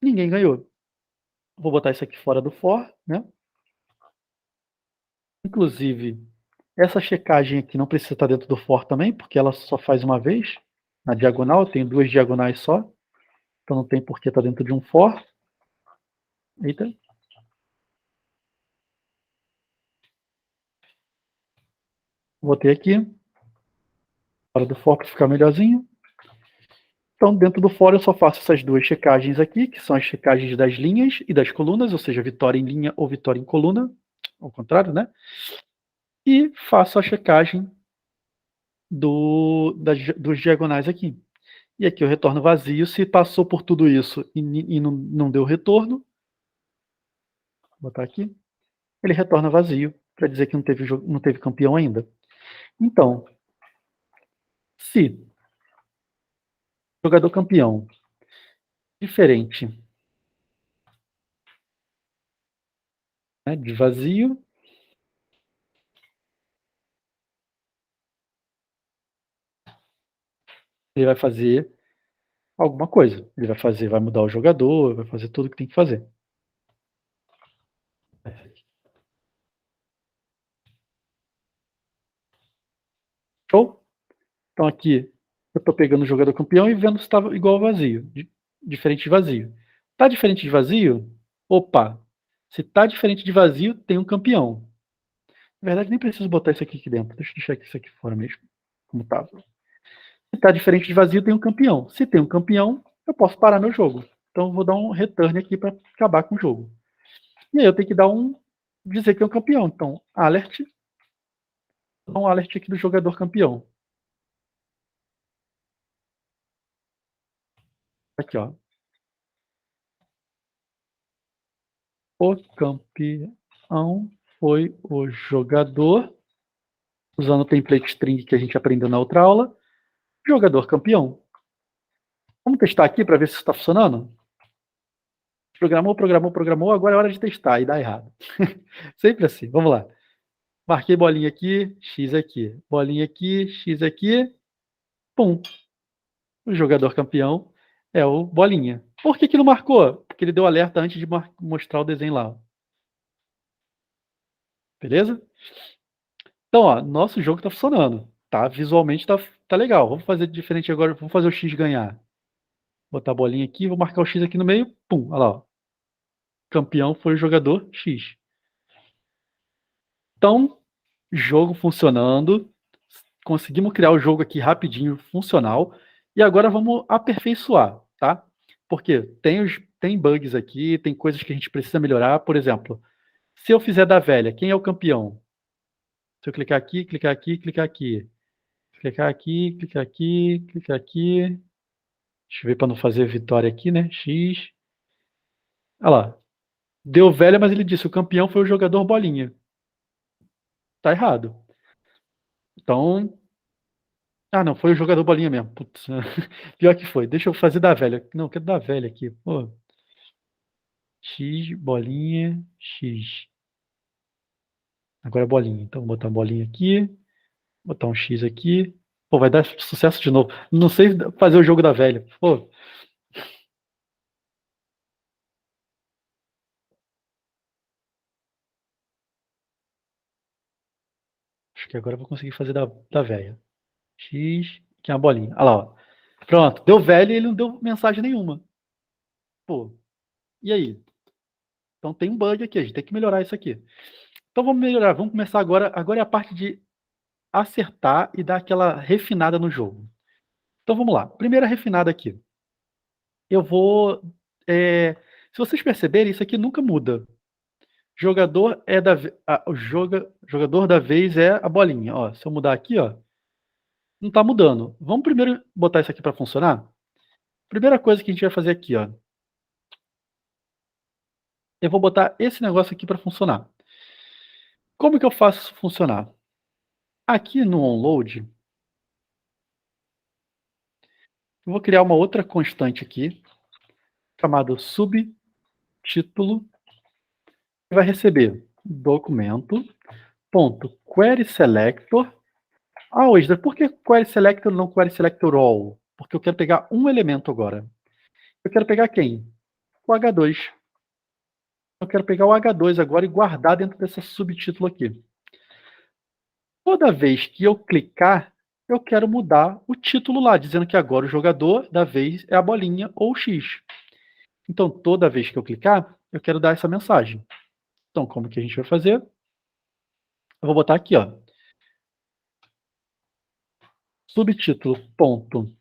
ninguém ganhou. Vou botar isso aqui fora do for, né? Inclusive, essa checagem aqui não precisa estar dentro do for também, porque ela só faz uma vez. Na diagonal, eu tenho 2 diagonais só. Então não tem por que estar dentro de um for. Eita. Botei aqui. Fora do for para ficar melhorzinho. Então, dentro do for, eu só faço essas 2 checagens aqui, que são as checagens das linhas e das colunas, ou seja, vitória em linha ou vitória em coluna, ao contrário, né? E faço a checagem dos diagonais aqui. E aqui eu retorno vazio. Se passou por tudo isso e não deu retorno, vou botar aqui, ele retorna vazio, para dizer que não teve campeão ainda. Então, se jogador campeão diferente, né, de vazio, ele vai fazer alguma coisa. Ele vai mudar o jogador, vai fazer tudo o que tem que fazer. Show? Então aqui eu estou pegando o jogador campeão e vendo se estava igual ao vazio, diferente de vazio. Está diferente de vazio? Opa! Se está diferente de vazio, tem um campeão. Na verdade, nem preciso botar isso aqui dentro. Deixa eu deixar isso aqui fora mesmo, como estava. Se está diferente de vazio, tem um campeão. Se tem um campeão, eu posso parar meu jogo. Então, eu vou dar um return aqui para acabar com o jogo. E aí eu tenho que dar dizer que é um campeão. Então, alert. Dá um alert aqui do jogador campeão. Aqui, ó. O campeão foi o jogador, usando o template string que a gente aprendeu na outra aula, jogador campeão. Vamos testar aqui para ver se está funcionando? Programou, agora é hora de testar e dá errado. Sempre assim, vamos lá. Marquei bolinha aqui, X aqui. Bolinha aqui, X aqui. Pum. O jogador campeão é o bolinha. Por que não marcou? Porque ele deu alerta antes de mostrar o desenho lá. Beleza? Então, ó, nosso jogo está funcionando. Tá? Visualmente tá legal. Vamos fazer diferente agora. Vamos fazer o X ganhar. Botar a bolinha aqui, vou marcar o X aqui no meio. Pum, olha lá. Ó. campeão foi o jogador X. Então, jogo funcionando. Conseguimos criar o jogo aqui rapidinho, funcional. E agora vamos aperfeiçoar, tá? Porque tem bugs aqui, tem coisas que a gente precisa melhorar. Por exemplo, se eu fizer da velha, quem é o campeão? Se eu clicar aqui, clicar aqui, clicar aqui. Clicar aqui, clicar aqui, clicar aqui. Deixa eu ver para não fazer vitória aqui, né? X. Olha lá. Deu velha, mas ele disse o campeão foi o jogador bolinha. Tá errado. Então. Ah, não, foi o jogador bolinha mesmo. Putz, pior que foi. Deixa eu fazer da velha. Não, quero da velha aqui. Pô. X, bolinha, X. Agora é bolinha. Então, vou botar uma bolinha aqui. Botar um X aqui. Pô, vai dar sucesso de novo. Não sei fazer o jogo da velha. Pô. Acho que agora eu vou conseguir fazer da velha. X, que é uma bolinha. Olha lá, ó. Pronto, deu velho e ele não deu mensagem nenhuma. Pô, e aí? Então tem um bug aqui, a gente tem que melhorar isso aqui. Então vamos melhorar, vamos começar agora. Agora é a parte de acertar e dar aquela refinada no jogo. Então vamos lá. Primeira refinada aqui. Eu vou. Se vocês perceberem, isso aqui nunca muda. Jogador é da. Jogador da vez é a bolinha. Ó, se eu mudar aqui, ó, não está mudando. Vamos primeiro botar isso aqui para funcionar? Primeira coisa que a gente vai fazer aqui, ó. Eu vou botar esse negócio aqui para funcionar. Como que eu faço isso funcionar? Aqui no onload, eu vou criar uma outra constante aqui, chamada subtítulo, que vai receber documento.querySelector. Ah, Oscar, por que querySelector não querySelector all? Porque eu quero pegar um elemento agora. Eu quero pegar quem? O H2. Eu quero pegar o H2 agora e guardar dentro desse subtítulo aqui. Toda vez que eu clicar, eu quero mudar o título lá, dizendo que agora o jogador da vez é a bolinha ou o X. Então, toda vez que eu clicar, eu quero dar essa mensagem. Então, como que a gente vai fazer? Eu vou botar aqui, ó. Subtítulo, ponto.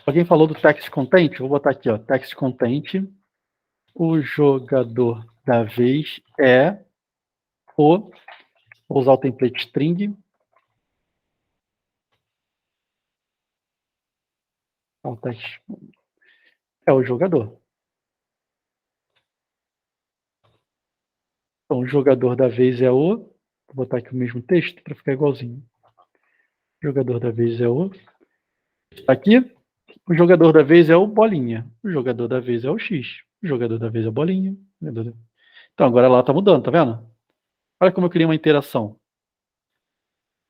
Alguém falou do text content? Eu vou botar aqui, ó. Text content. O jogador da vez é o... Vou usar o template string. O text é o jogador. Então, o jogador da vez é o... Vou botar aqui o mesmo texto para ficar igualzinho. O jogador da vez é o... Aqui, o jogador da vez é o bolinha. O jogador da vez é o X. O jogador da vez é o bolinha. Então, agora lá está mudando, tá vendo? Olha como eu criei uma interação.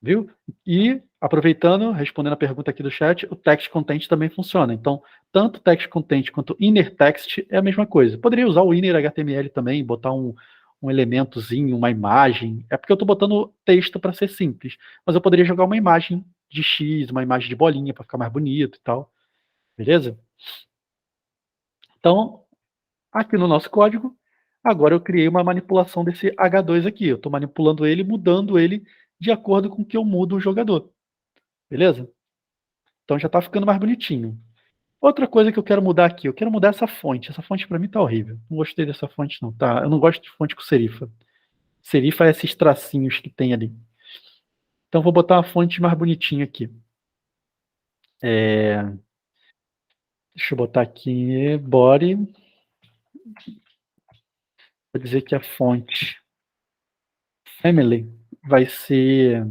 Viu? E, aproveitando, respondendo a pergunta aqui do chat, o text content também funciona. Então, tanto text content quanto inner text é a mesma coisa. Poderia usar o inner HTML também, botar um elementozinho, uma imagem. É porque eu estou botando texto para ser simples. Mas eu poderia jogar uma imagem de X, uma imagem de bolinha para ficar mais bonito e tal. Beleza? Então, aqui no nosso código, agora eu criei uma manipulação desse H2 aqui. Eu estou manipulando ele, mudando ele de acordo com que eu mudo o jogador. Beleza? Então já está ficando mais bonitinho. Outra coisa que eu quero mudar aqui, eu quero mudar essa fonte. Essa fonte para mim está horrível. Não gostei dessa fonte não, tá? Eu não gosto de fonte com serifa. Serifa é esses tracinhos que tem ali. Então vou botar uma fonte mais bonitinha aqui. Deixa eu botar aqui body. Vou dizer que a fonte family vai ser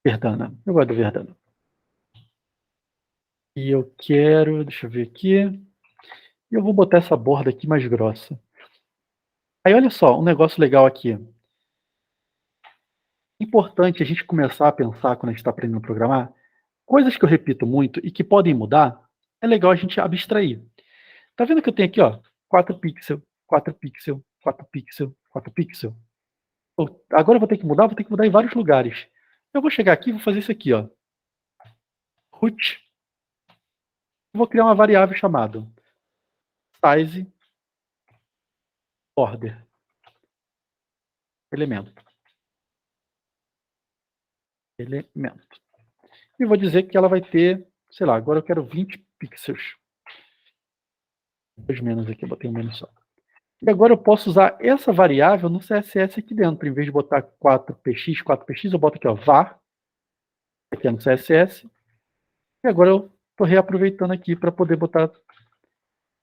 Verdana. Eu gosto do Verdana. E eu quero, deixa eu ver aqui. Eu vou botar essa borda aqui mais grossa. Aí olha só, um negócio legal aqui. Importante a gente começar a pensar quando a gente está aprendendo a programar. Coisas que eu repito muito e que podem mudar, é legal a gente abstrair. Tá vendo que eu tenho aqui, ó, 4 pixels, 4 pixels, 4 pixels, 4 pixels? Agora eu vou ter que mudar em vários lugares. Eu vou chegar aqui e vou fazer isso aqui, ó. Root. Eu vou criar uma variável chamada size border elemento. E vou dizer que ela vai ter, sei lá, agora eu quero 20 pixels. 2 menos aqui, eu botei um menos só. E agora eu posso usar essa variável no CSS aqui dentro. Em vez de botar 4px, eu boto aqui, ó, var, aqui é no CSS. E agora eu estou reaproveitando aqui para poder botar.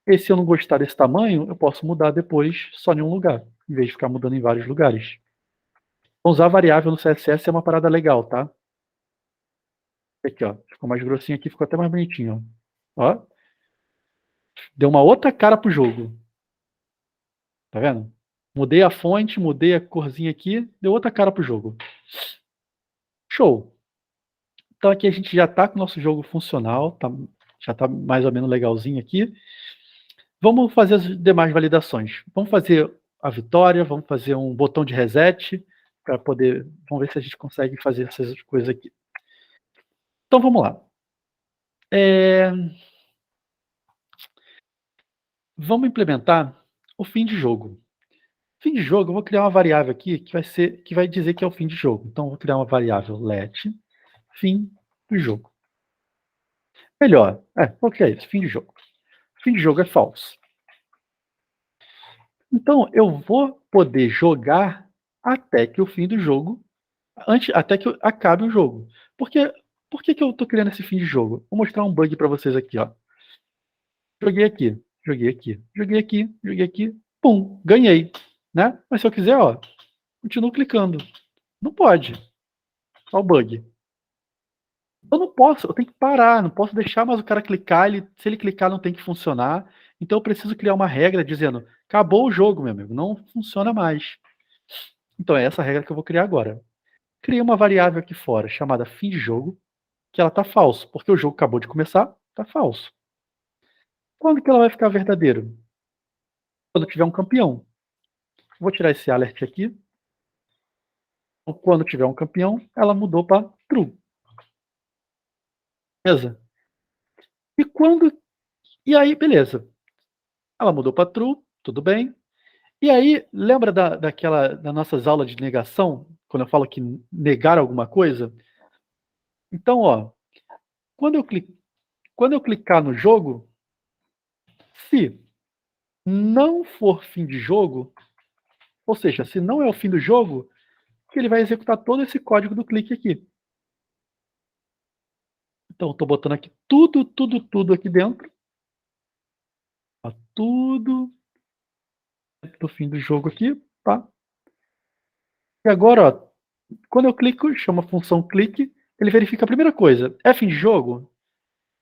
E se eu não gostar desse tamanho, eu posso mudar depois só em um lugar, em vez de ficar mudando em vários lugares. Então, usar variável no CSS é uma parada legal, tá? Aqui, ó, ficou mais grossinho aqui, ficou até mais bonitinho, ó. Ó. Deu uma outra cara pro jogo. Tá vendo? Mudei a fonte, mudei a corzinha aqui, deu outra cara pro jogo. Show! Então aqui a gente já está com o nosso jogo funcional, tá, já está mais ou menos legalzinho aqui. Vamos fazer as demais validações. Vamos fazer a vitória, vamos fazer um botão de reset, para poder, vamos ver se a gente consegue fazer essas coisas aqui. Então vamos lá. Vamos implementar o fim de jogo. Fim de jogo, eu vou criar uma variável aqui que vai dizer que é o fim de jogo. Então eu vou criar uma variável let fim do jogo. Melhor, o que é isso? Fim de jogo. Fim de jogo é false. Então eu vou poder jogar até que o fim do jogo, até que acabe o jogo. Por que eu estou criando esse fim de jogo? Vou mostrar um bug para vocês aqui, ó. Joguei aqui, pum, ganhei, né? Mas se eu quiser, ó, continuo clicando. Não pode. Olha o bug. Eu não posso, eu tenho que parar, não posso deixar mais o cara clicar, se ele clicar não tem que funcionar. Então eu preciso criar uma regra dizendo, acabou o jogo, meu amigo, não funciona mais. Então é essa regra que eu vou criar agora. Criei uma variável aqui fora, chamada fim de jogo, que ela está falso, porque o jogo acabou de começar, está falso. Quando que ela vai ficar verdadeira? Quando tiver um campeão. Vou tirar esse alert aqui. Quando tiver um campeão, ela mudou para true. Beleza? E aí, beleza. Ela mudou para true, tudo bem. E aí, lembra das nossas aulas de negação? Quando eu falo que negar alguma coisa? Então, ó, quando eu clicar no jogo, se não for fim de jogo, ou seja, se não é o fim do jogo, ele vai executar todo esse código do clique aqui. Então, estou botando aqui tudo aqui dentro. Ó, tudo do fim do jogo aqui, tá? E agora, ó, quando eu clico, chama a função clique, ele verifica a primeira coisa. É fim de jogo?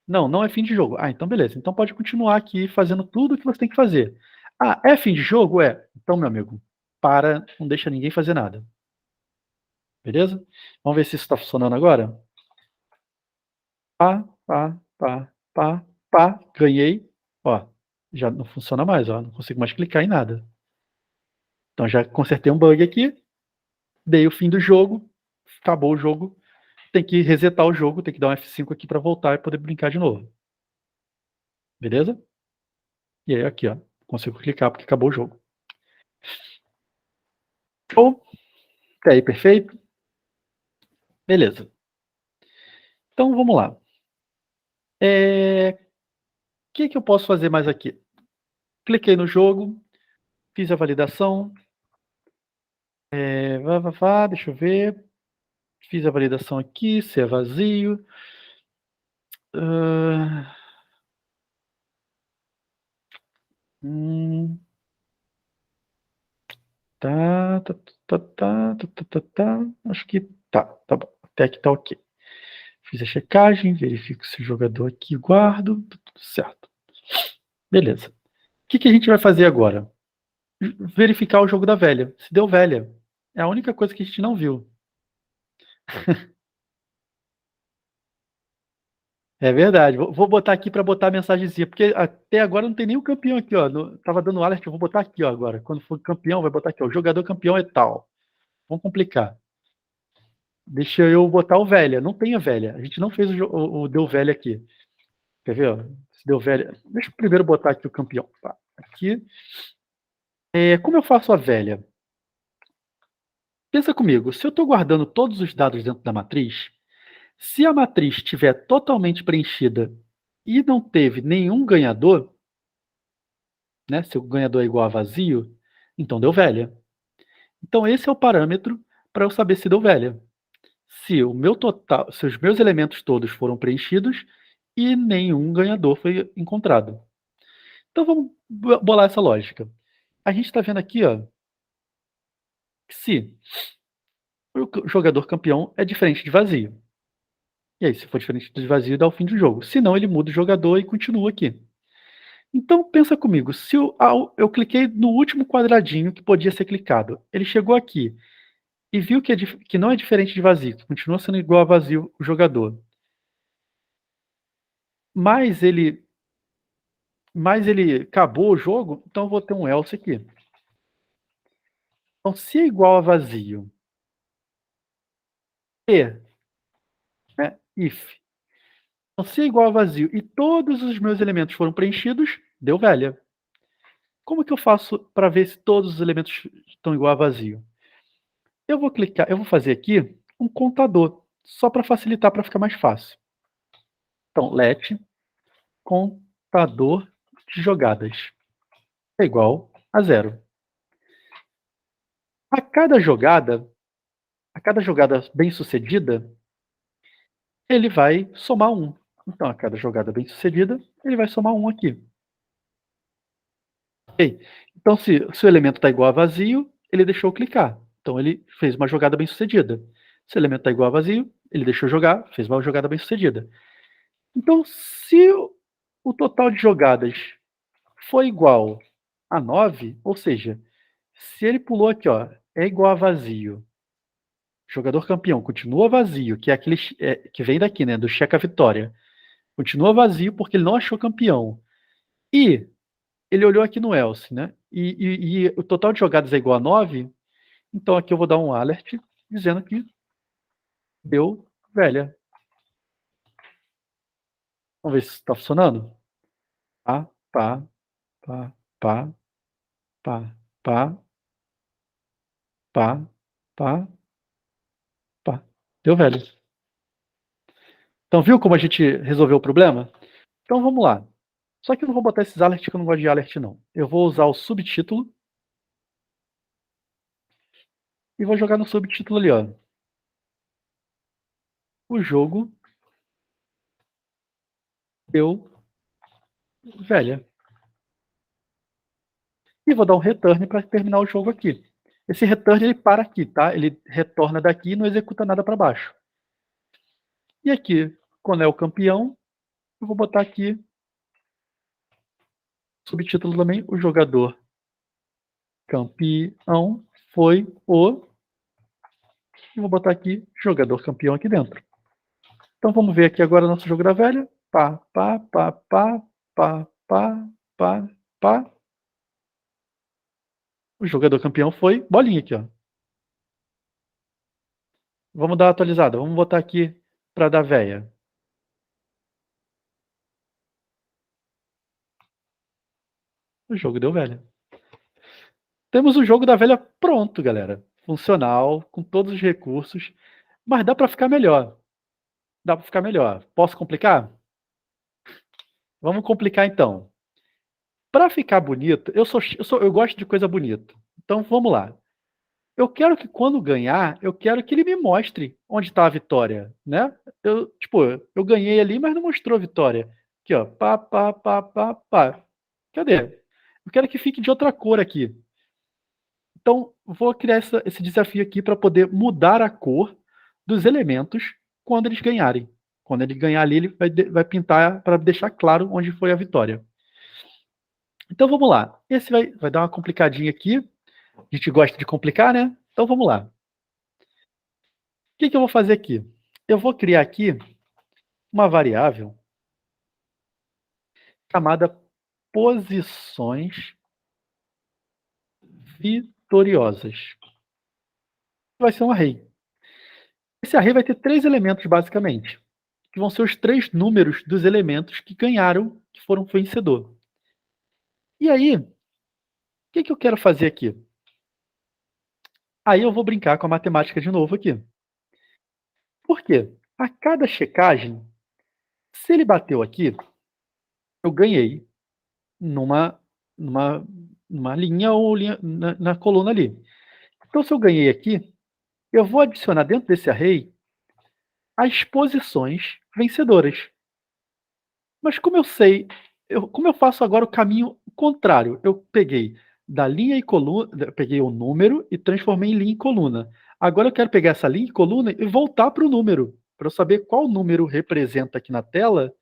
Não, não é fim de jogo. Ah, então beleza. Então pode continuar aqui fazendo tudo o que você tem que fazer. Ah, é fim de jogo? É. Então, meu amigo, para, não deixa ninguém fazer nada. Beleza? Vamos ver se isso está funcionando agora. Ganhei. Ó, já não funciona mais, ó. Não consigo mais clicar em nada. Então já consertei um bug aqui. Dei o fim do jogo. Acabou o jogo. Tem que resetar o jogo, tem que dar um F5 aqui para voltar e poder brincar de novo. Beleza? E aí aqui, ó, consigo clicar porque acabou o jogo. Show? Até aí, perfeito? Beleza. Então, vamos lá. O que eu posso fazer mais aqui? Cliquei no jogo, fiz a validação. Deixa eu ver. Fiz a validação aqui, se é vazio. Acho que tá bom. Até aqui tá ok. Fiz a checagem, verifico se o jogador aqui guardo, tá tudo certo. Beleza. O que a gente vai fazer agora? Verificar o jogo da velha. Se deu velha. É a única coisa que a gente não viu. É verdade. Vou botar aqui para botar a mensagenzinha, porque até agora não tem nenhum campeão aqui, ó. Tava dando alert, eu vou botar aqui, ó, agora. Quando for campeão, vai botar aqui, ó. O jogador campeão é tal. Vamos complicar. Deixa eu botar o velha. Não tem a velha. A gente não fez o deu velha aqui. Quer ver? Ó? Se deu velha. Deixa eu primeiro botar aqui o campeão. Tá? aqui. Como eu faço a velha? Pensa comigo, se eu estou guardando todos os dados dentro da matriz, se a matriz estiver totalmente preenchida e não teve nenhum ganhador, né, se o ganhador é igual a vazio, então deu velha. Então esse é o parâmetro para eu saber se deu velha. Se o meu total, se os meus elementos todos foram preenchidos e nenhum ganhador foi encontrado. Então vamos bolar essa lógica. A gente está vendo aqui, ó, que se o jogador campeão é diferente de vazio. E aí, se for diferente de vazio, dá o fim do jogo. Se não, ele muda o jogador e continua aqui. Então pensa comigo, se eu cliquei no último quadradinho que podia ser clicado, ele chegou aqui e viu que não é diferente de vazio, que continua sendo igual a vazio o jogador. Mas ele acabou o jogo, então eu vou ter um else aqui. Então, se é igual a vazio, e, né, if. Então, se é igual a vazio e todos os meus elementos foram preenchidos, deu velha. Como que eu faço para ver se todos os elementos estão igual a vazio? Eu vou fazer aqui um contador, só para facilitar, para ficar mais fácil. Então, let contador de jogadas é igual a 0. A cada jogada bem sucedida, ele vai somar 1. Então, a cada jogada bem sucedida, ele vai somar 1 aqui. Ok? Então, se o elemento está igual a vazio, ele deixou clicar. Então, ele fez uma jogada bem sucedida. Se o elemento está igual a vazio, ele deixou jogar, fez uma jogada bem sucedida. Então, se o total de jogadas foi igual a 9, ou seja, se ele pulou aqui, ó, é igual a vazio, jogador campeão continua vazio, que é aquele que vem daqui, né, do checa vitória, continua vazio porque ele não achou campeão. E ele olhou aqui no else, né? E o total de jogadas é igual a 9, então aqui eu vou dar um alert dizendo que deu velha. Vamos ver se está funcionando. Pá, pá, pá, pá, pá, pá, pá, pá, pá. Deu velha. Então viu como a gente resolveu o problema? Então vamos lá. Só que eu não vou botar esses alerts, que eu não gosto de alert não. Eu vou usar o subtítulo e vou jogar no subtítulo ali, ó. O jogo deu velha. E vou dar um return para terminar o jogo aqui. Esse return ele para aqui, tá? Ele retorna daqui e não executa nada para baixo. E aqui, quando é o campeão, eu vou botar aqui subtítulo também, o jogador campeão foi o... E vou botar aqui jogador campeão aqui dentro. Então vamos ver aqui agora o nosso jogo da velha. Pá, pá, pá, pá, pá, pá, pá, pá. O jogador campeão foi bolinha aqui, ó. Vamos dar uma atualizada. Vamos botar aqui para dar véia. O jogo deu velha. Temos o jogo da velha pronto, galera. Funcional, com todos os recursos. Mas dá para ficar melhor. Dá para ficar melhor. Posso complicar? Vamos complicar então. Para ficar bonito, eu gosto de coisa bonita. Então vamos lá. Eu quero que quando ganhar, eu quero que ele me mostre onde está a vitória, né? Eu ganhei ali, mas não mostrou a vitória. Aqui, ó, pá, pá, pá, pá, pá. Cadê? Eu quero que fique de outra cor aqui. Então, vou criar esse desafio aqui para poder mudar a cor dos elementos quando eles ganharem. Quando ele ganhar ali, ele vai pintar para deixar claro onde foi a vitória. Então, vamos lá. Esse vai dar uma complicadinha aqui. A gente gosta de complicar, né? Então, vamos lá. O que eu vou fazer aqui? Eu vou criar aqui uma variável chamada posições vitoriosas. Vai ser um array. Esse array vai ter 3 elementos, basicamente, que vão ser os 3 números dos elementos que ganharam, que foram vencedor. E aí, o que eu quero fazer aqui? Aí eu vou brincar com a matemática de novo aqui. Por quê? A cada checagem, se ele bateu aqui, eu ganhei numa, numa, numa linha ou linha, na coluna ali. Então, se eu ganhei aqui, eu vou adicionar dentro desse array as posições vencedoras. Mas como eu sei, como eu faço agora o caminho contrário? Eu peguei da linha e coluna, eu peguei o número e transformei em linha e coluna. Agora eu quero pegar essa linha e coluna e voltar para o número, para eu saber qual número representa aqui na tela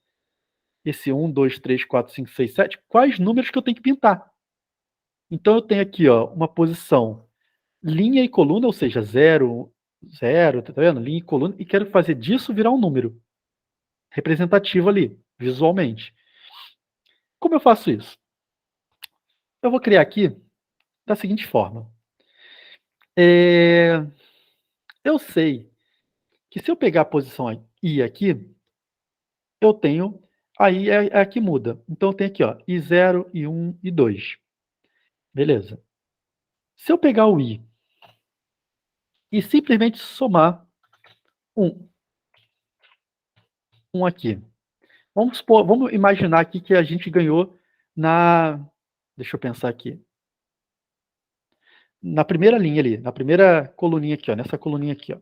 esse 1, 2, 3, 4, 5, 6, 7, quais números que eu tenho que pintar. Então eu tenho aqui, ó, uma posição linha e coluna, ou seja, 0, 0, tá vendo? Linha e coluna, e quero fazer disso virar um número representativo ali, visualmente. Como eu faço isso? Eu vou criar aqui da seguinte forma. Eu sei que se eu pegar a posição I aqui, eu tenho, aí é a que muda. Então eu tenho aqui, ó, I0, I1, I2. Beleza. Se eu pegar o I e simplesmente somar um aqui. Vamos imaginar aqui que a gente ganhou na. Deixa eu pensar aqui. Na primeira linha ali, na primeira coluninha aqui, ó, nessa coluninha aqui, ó.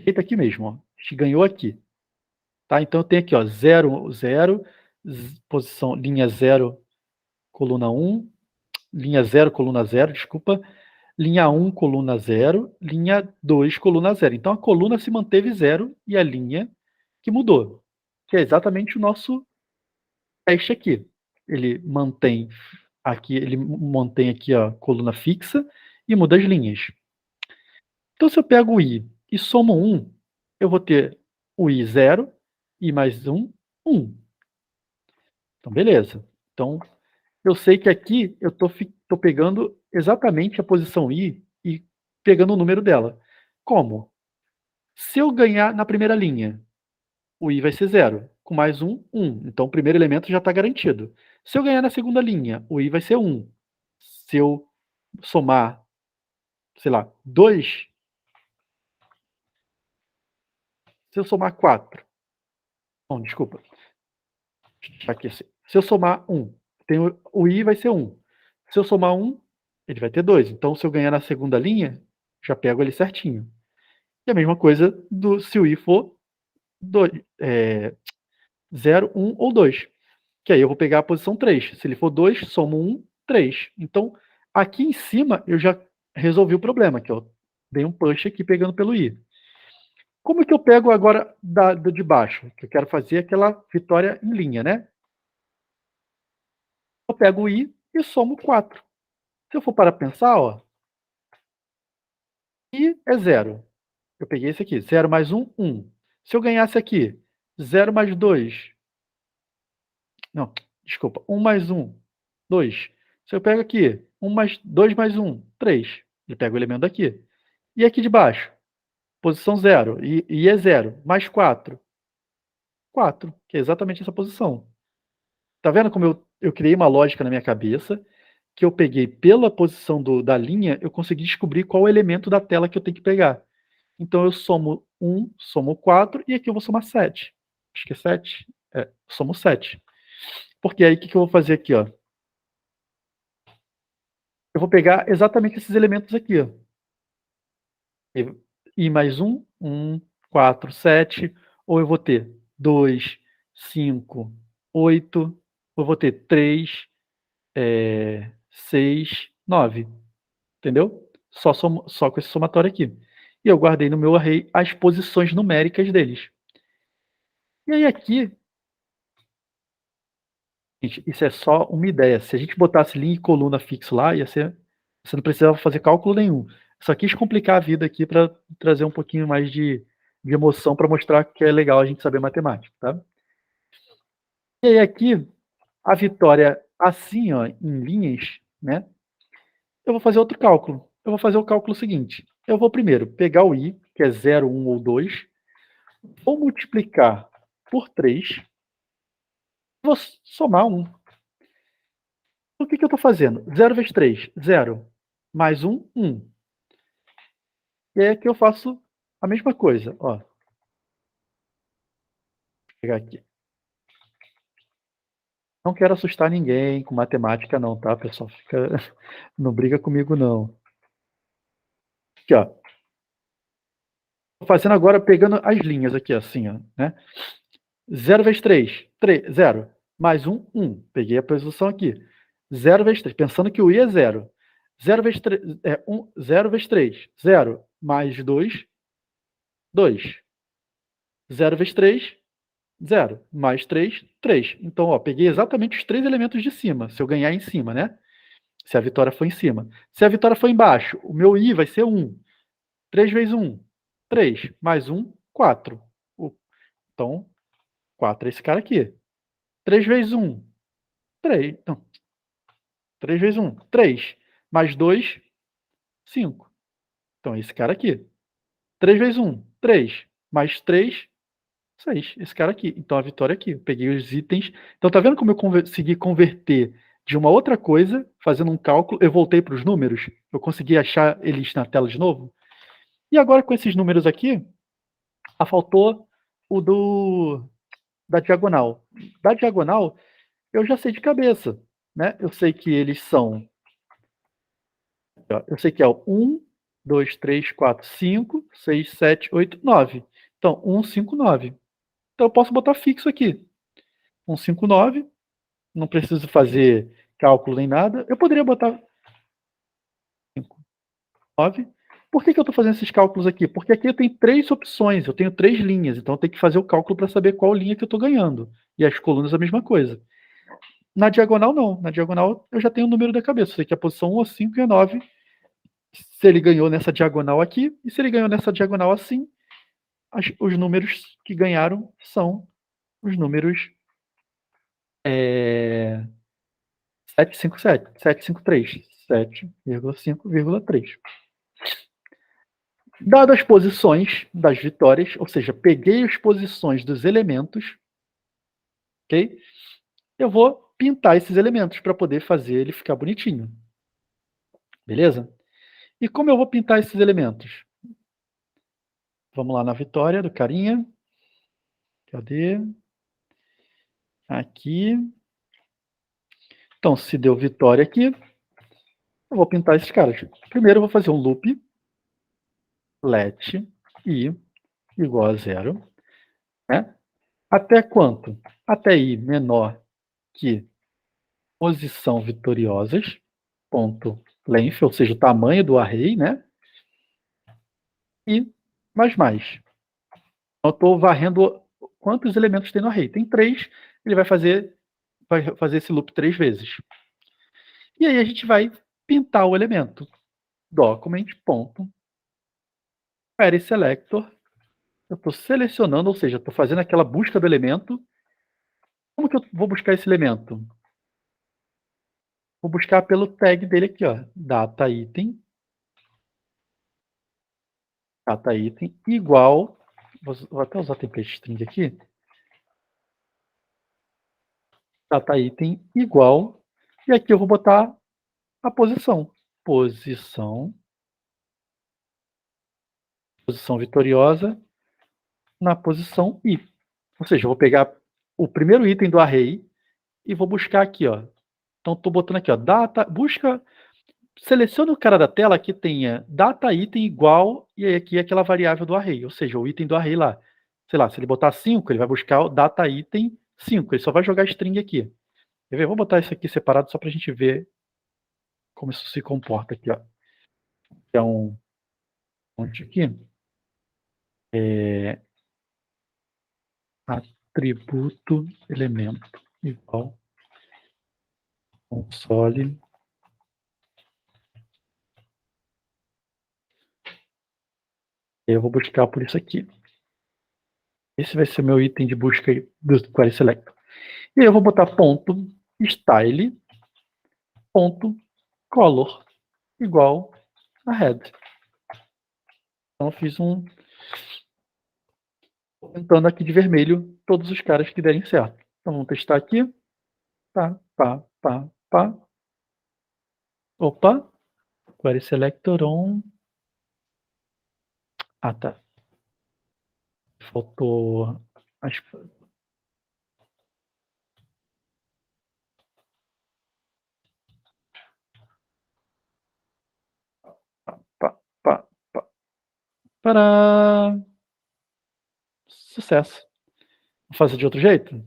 Feita aqui mesmo, ó. A gente ganhou aqui. Tá? Então eu tenho aqui, ó, 0, 0, posição, linha 0, coluna 1, linha 0, coluna 0, desculpa, linha 1, coluna 0, linha 2, coluna 0. Então a coluna se manteve 0 e a linha que mudou, que é exatamente o nosso teste aqui. Ele mantém aqui a coluna fixa e muda as linhas. Então, se eu pego o i e somo 1, eu vou ter o i 0, i mais 1, 1. Então, beleza. Então, eu sei que aqui eu estou pegando exatamente a posição i e pegando o número dela. Como? Se eu ganhar na primeira linha, o i vai ser 0. Com mais 1, 1. Então, o primeiro elemento já está garantido. Se eu ganhar na segunda linha, o i vai ser 1. Se eu somar, sei lá, 2, se eu somar 4, não, desculpa, aqui, se eu somar 1, o i vai ser 1. Se eu somar 1, ele vai ter 2. Então, se eu ganhar na segunda linha, já pego ele certinho. E a mesma coisa se o i for 0, 1 ou 2. Que aí eu vou pegar a posição 3. Se ele for 2, somo 1, 3. Então, aqui em cima, eu já resolvi o problema, que eu dei um push aqui pegando pelo i. Como que eu pego agora do de baixo? Que eu quero fazer aquela vitória em linha, né? Eu pego o i e somo 4. Se eu for para pensar, ó, i é 0. Eu peguei esse aqui, 0 mais 1, 1. Se eu ganhasse aqui, 0 mais 2, não, desculpa, 1 mais 1, 2. Se eu pego aqui, 2 mais 1, 3. Ele pega o elemento daqui. E aqui de baixo, posição 0, i é 0, mais 4, 4, que é exatamente essa posição. Tá vendo como eu criei uma lógica na minha cabeça, que eu peguei pela posição da linha, eu consegui descobrir qual é o elemento da tela que eu tenho que pegar. Então eu somo 1, somo 4, e aqui eu vou somar 7. Acho que é 7? É, somo 7. Porque aí o que eu vou fazer aqui, ó? Eu vou pegar exatamente esses elementos aqui, ó. I mais 1, 1, 4, 7. Ou eu vou ter 2, 5, 8. Ou eu vou ter 3, 6, 9. Entendeu? Só com esse somatório aqui. E eu guardei no meu array as posições numéricas deles. E aí aqui, gente, isso é só uma ideia. Se a gente botasse linha e coluna fixo lá, você não precisava fazer cálculo nenhum. Só quis complicar a vida aqui para trazer um pouquinho mais de emoção para mostrar que é legal a gente saber matemática, tá? E aí aqui, a vitória assim, ó, em linhas, né? Eu vou fazer outro cálculo. Eu vou fazer o cálculo seguinte. Eu vou primeiro pegar o i, que é 0, 1 ou 2, vou multiplicar por 3, vou somar 1. que eu estou fazendo? 0 vezes 3, 0. Mais 1, 1. E aí aqui eu faço a mesma coisa. Ó. Vou pegar aqui. Não quero assustar ninguém com matemática não, tá, pessoal? Não briga comigo não. Aqui, ó. Tô fazendo agora, pegando as linhas aqui, assim, ó, né? 0 vezes 3, 0. Mais 1, 1. Peguei a posição aqui. 0 vezes 3, pensando que o i é 0. 0 vezes 3, 0 vezes 3, 0. Mais 2, 2. 0 vezes 3, 0. Mais 3, 3. Então, ó, peguei exatamente os 3 elementos de cima, se eu ganhar em cima, né? Se a vitória for em cima. Se a vitória for embaixo, o meu i vai ser 1. 3 vezes 1, 3. Mais 1, 4. Então, 4 é esse cara aqui. 3 vezes 1, 3. Então, 3 vezes 1, 3. Mais 2, 5. Então, esse cara aqui. 3 vezes 1, 3. Mais 3, 6. Esse cara aqui. Então, a vitória aqui. Eu peguei os itens. Então, tá vendo como eu consegui converter de uma outra coisa, fazendo um cálculo, eu voltei para os números? Eu consegui achar eles na tela de novo? E agora, com esses números aqui, faltou o da diagonal. Da diagonal, eu já sei de cabeça, né? Eu sei que eles são... Eu sei que é o 1, 2, 3, 4, 5, 6, 7, 8, 9. Então, 1, 5, 9. Então, eu posso botar fixo aqui. 1, 5, 9. Não preciso fazer cálculo nem nada. Eu poderia botar 5, 9. Por que eu estou fazendo esses cálculos aqui? Porque aqui eu tenho 3 opções, eu tenho 3 linhas. Então, eu tenho que fazer o cálculo para saber qual linha que eu estou ganhando. E as colunas a mesma coisa. Na diagonal, não. Na diagonal, eu já tenho o número da cabeça. Eu sei que a posição 1, 5 e a 9. Se ele ganhou nessa diagonal aqui, e se ele ganhou nessa diagonal assim, os números que ganharam são os números 757, 753, 7,5,3. Dadas as posições das vitórias, ou seja, peguei as posições dos elementos, ok? Eu vou pintar esses elementos para poder fazer ele ficar bonitinho. Beleza? E como eu vou pintar esses elementos? Vamos lá na vitória do carinha. Cadê? Aqui. Então, se deu vitória aqui, eu vou pintar esses caras. Primeiro eu vou fazer um loop let i igual a 0. Né? Até quanto? Até i menor que posição vitoriosas, ponto length, ou seja, o tamanho do array, né? E mais. Eu estou varrendo quantos elementos tem no array. Tem 3, ele vai fazer esse loop 3 vezes. E aí a gente vai pintar o elemento. Document.querySelector. Eu estou selecionando, ou seja, estou fazendo aquela busca do elemento. Como que eu vou buscar esse elemento? Vou buscar pelo tag dele aqui, ó, data_item igual, vou até usar template string aqui, data_item igual, e aqui eu vou botar a posição vitoriosa na posição i. Ou seja, eu vou pegar o primeiro item do array e vou buscar aqui, ó. Então, estou botando aqui, ó, seleciona o cara da tela que tenha data_item igual, e aí aqui é aquela variável do array, ou seja, o item do array lá. Sei lá, se ele botar 5, ele vai buscar o data_item 5, ele só vai jogar string aqui. Quer ver? Vou botar isso aqui separado só para a gente ver como isso se comporta aqui, ó. É um monte aqui. Atributo elemento igual console. Eu vou buscar por isso aqui. Esse vai ser o meu item de busca do Query Selector. E aí eu vou botar ponto style ponto color igual a red. Então eu fiz pintando aqui de vermelho todos os caras que derem certo. Então vamos testar aqui. Pá. Opa, query selector on. Ah, tá. Faltou. Pá. Para sucesso. Vou fazer de outro jeito?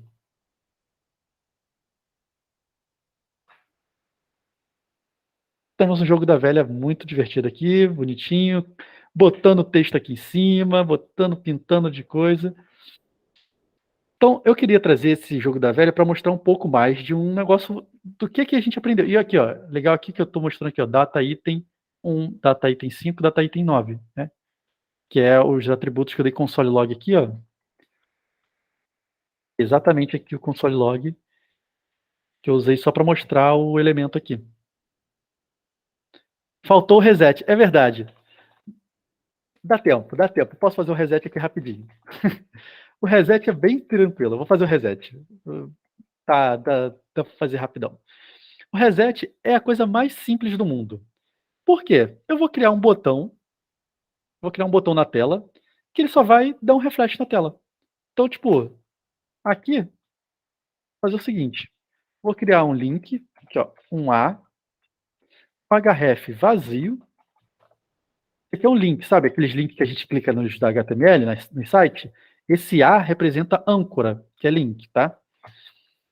Temos um jogo da velha muito divertido aqui, bonitinho, botando texto aqui em cima, pintando de coisa. Então, eu queria trazer esse jogo da velha para mostrar um pouco mais de um negócio do que a gente aprendeu. E aqui, ó, legal aqui que eu estou mostrando aqui, ó, data item 1, data item 5, data item 9, né? Que é os atributos que eu dei console log aqui, ó. Exatamente aqui o console log que eu usei só para mostrar o elemento aqui. Faltou o reset, é verdade. Dá tempo. Posso fazer um reset aqui rapidinho. O reset é bem tranquilo. Eu vou fazer o reset. Tá, dá para fazer rapidão. O reset é a coisa mais simples do mundo. Por quê? Eu vou criar um botão na tela, que ele só vai dar um refresh na tela. Então, tipo, aqui, fazer o seguinte. Vou criar um link, aqui, ó, um A, href vazio. Aqui é um link, sabe? Aqueles links que a gente clica nos da HTML, no site. Esse A representa âncora, que é link, tá?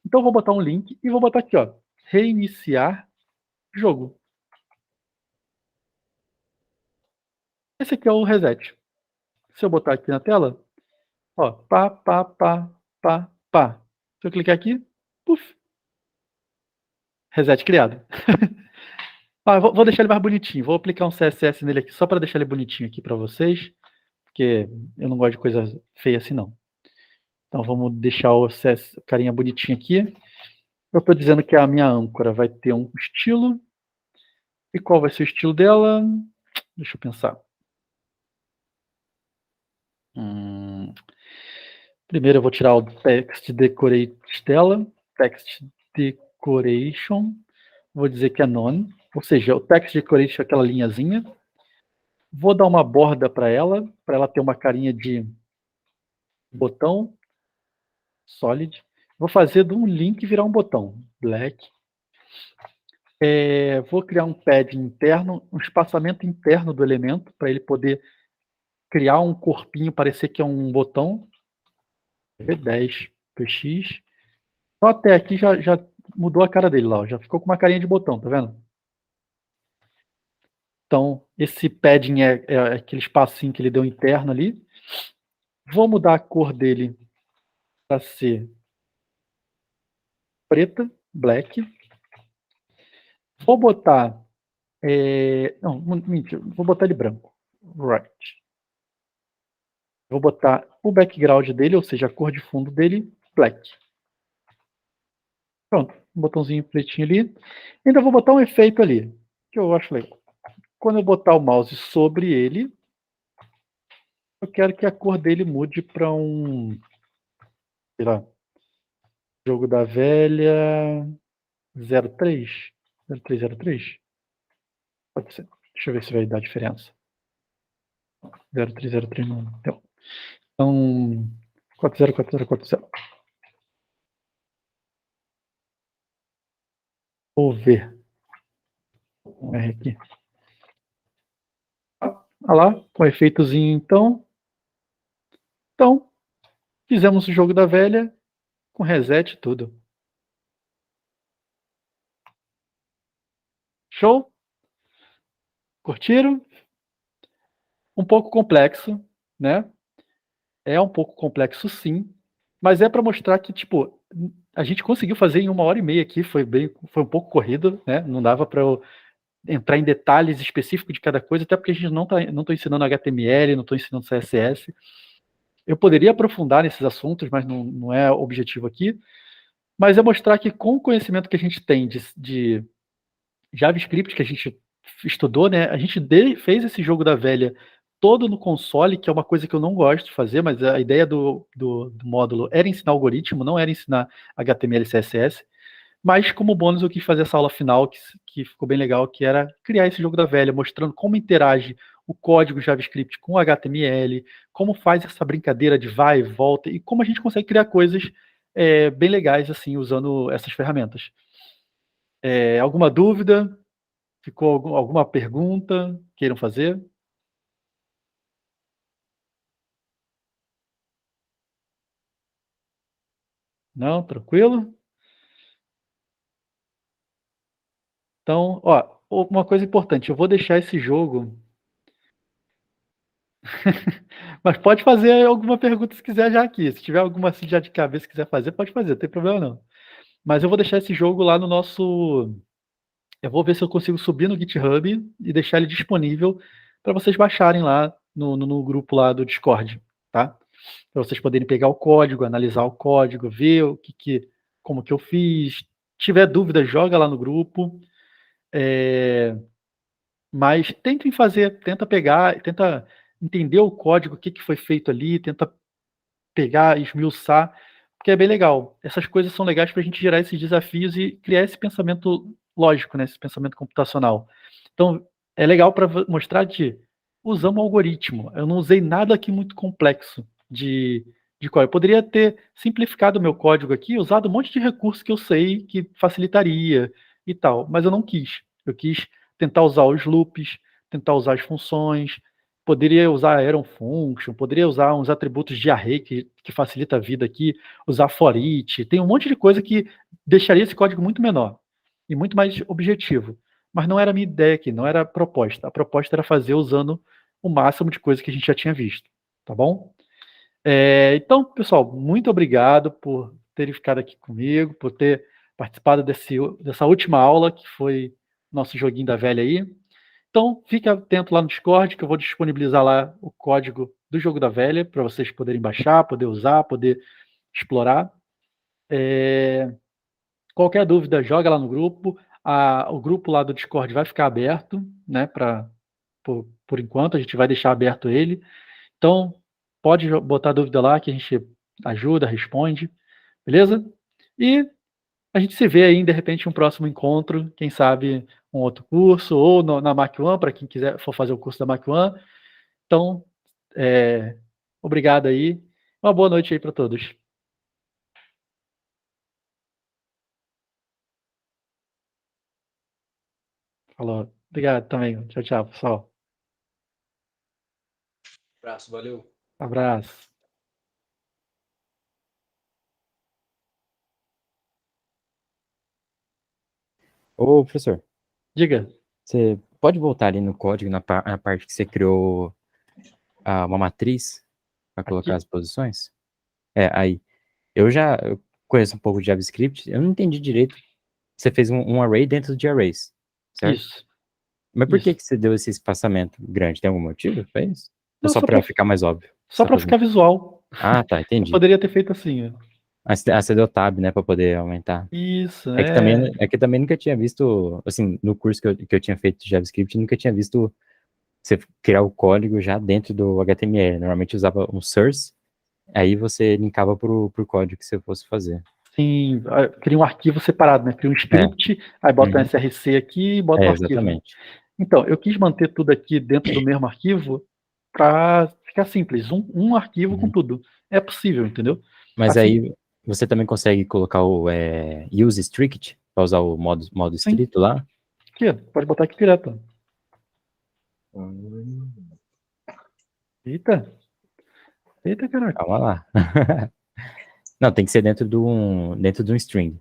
Então, eu vou botar um link e vou botar aqui, ó, reiniciar jogo. Esse aqui é o reset. Se eu botar aqui na tela, ó, pá. Se eu clicar aqui, puf, reset criado. Vou deixar ele mais bonitinho. Vou aplicar um CSS nele aqui só para deixar ele bonitinho aqui para vocês, porque eu não gosto de coisa feia assim, não. Então, vamos deixar o CSS, carinha bonitinho aqui. Eu estou dizendo que a minha âncora vai ter um estilo. E qual vai ser o estilo dela? Deixa eu pensar. Primeiro eu vou tirar o text decoration dela. Text decoration. Vou dizer que é none. Ou seja, o text decoration é aquela linhazinha. Vou dar uma borda para ela ter uma carinha de botão. Solid. Vou fazer de um link virar um botão. Black. Vou criar um pad interno, um espaçamento interno do elemento, para ele poder criar um corpinho, parecer que é um botão. 10 px. Só até aqui já mudou a cara dele lá, ó. Já ficou com uma carinha de botão, tá vendo? Então, esse padding é aquele espacinho que ele deu interno ali. Vou mudar a cor dele para ser preta, black. Vou botar... não, mentira, vou botar ele branco. Right. Vou botar o background dele, ou seja, a cor de fundo dele, black. Pronto, um botãozinho pretinho ali. Ainda vou botar um efeito ali, que eu acho legal. Quando eu botar o mouse sobre ele, eu quero que a cor dele mude para um, sei lá, jogo da velha 03. 0303? Pode ser. Deixa eu ver se vai dar diferença. 0303 não deu. Então, 404040. Vou ver. Vamos ver aqui. Olha lá, com efeitozinho então. Então, fizemos o jogo da velha com reset e tudo. Show? Curtiram? Um pouco complexo, né? É um pouco complexo, sim. Mas é para mostrar que, tipo, a gente conseguiu fazer em 1h30 aqui. Foi um pouco corrido, né? Não dava para eu entrar em detalhes específicos de cada coisa, até porque a gente não tô ensinando HTML, não estou ensinando CSS. Eu poderia aprofundar nesses assuntos, mas não é o objetivo aqui. Mas é mostrar que com o conhecimento que a gente tem de JavaScript, que a gente estudou, né? A gente fez esse jogo da velha todo no console, que é uma coisa que eu não gosto de fazer, mas a ideia do módulo era ensinar algoritmo, não era ensinar HTML e CSS. Mas como bônus eu quis fazer essa aula final, que ficou bem legal, que era criar esse jogo da velha, mostrando como interage o código JavaScript com o HTML, como faz essa brincadeira de vai e volta, e como a gente consegue criar coisas bem legais, assim, usando essas ferramentas. Alguma dúvida? Ficou alguma pergunta? Queiram fazer? Não? Tranquilo? Então, ó, uma coisa importante, eu vou deixar esse jogo, mas pode fazer alguma pergunta se quiser já aqui. Se tiver alguma assim já de cabeça que quiser fazer, pode fazer, não tem problema não. Mas eu vou deixar esse jogo lá no nosso. Eu vou ver se eu consigo subir no GitHub e deixar ele disponível para vocês baixarem lá no grupo lá do Discord, tá? Para vocês poderem pegar o código, analisar o código, ver como que eu fiz. Se tiver dúvida, joga lá no grupo. Mas tentem fazer, tenta pegar, tenta entender o código, o que foi feito ali, tenta pegar, esmiuçar, porque é bem legal. Essas coisas são legais para a gente gerar esses desafios e criar esse pensamento lógico, né? Esse pensamento computacional. Então, é legal para mostrar de usar um algoritmo. Eu não usei nada aqui muito complexo de código. Eu poderia ter simplificado o meu código aqui, usado um monte de recurso que eu sei que facilitaria e tal, mas eu não quis. Eu quis tentar usar os loops, tentar usar as funções, poderia usar Iron Function, poderia usar uns atributos de array que facilita a vida aqui, usar for each, tem um monte de coisa que deixaria esse código muito menor e muito mais objetivo. Mas não era a minha ideia aqui, não era a proposta. A proposta era fazer usando o máximo de coisa que a gente já tinha visto, tá bom? Então, pessoal, muito obrigado por terem ficado aqui comigo, por ter participado dessa última aula, que foi nosso joguinho da velha aí. Então, fique atento lá no Discord, que eu vou disponibilizar lá o código do jogo da velha, para vocês poderem baixar, poder usar, poder explorar. Qualquer dúvida, joga lá no grupo. O grupo lá do Discord vai ficar aberto, né? Por enquanto, a gente vai deixar aberto ele. Então, pode botar dúvida lá que a gente ajuda, responde, beleza? E a gente se vê aí, de repente, um próximo encontro, quem sabe um outro curso, ou na Mac One, para quem quiser for fazer o curso da Mac One. Então, obrigado aí. Uma boa noite aí para todos. Falou. Obrigado também. Tchau, tchau, pessoal. Abraço, valeu. Abraço. Ô, professor, Diga. você pode voltar ali no código, na parte que você criou uma matriz para colocar Aqui? as posições? Aí. Eu conheço um pouco de JavaScript, eu não entendi direito. Você fez um array dentro de arrays, certo? Isso. Mas por que Isso. você deu esse espaçamento grande? Tem algum motivo para isso? Ou Não, só para ficar mais óbvio? só para ficar visual. Ah, tá, Eu entendi. poderia ter feito assim. Você deu tab, né, para poder aumentar. Isso, É que também nunca tinha visto, assim, no curso que eu tinha feito de JavaScript, nunca tinha visto você criar o código já dentro do HTML. Normalmente usava um source, aí você linkava pro código que você fosse fazer. Sim, cria um arquivo separado, né? Cria um script, aí bota um SRC aqui e bota um arquivo. Exatamente. Então, eu quis manter tudo aqui dentro do mesmo arquivo para ficar simples, um arquivo com tudo. É possível, entendeu? Mas Assim, aí você também consegue colocar o use strict para usar o modo estrito lá? aqui, pode botar aqui direto. Eita, caraca. Calma lá. Não, tem que ser dentro de um string.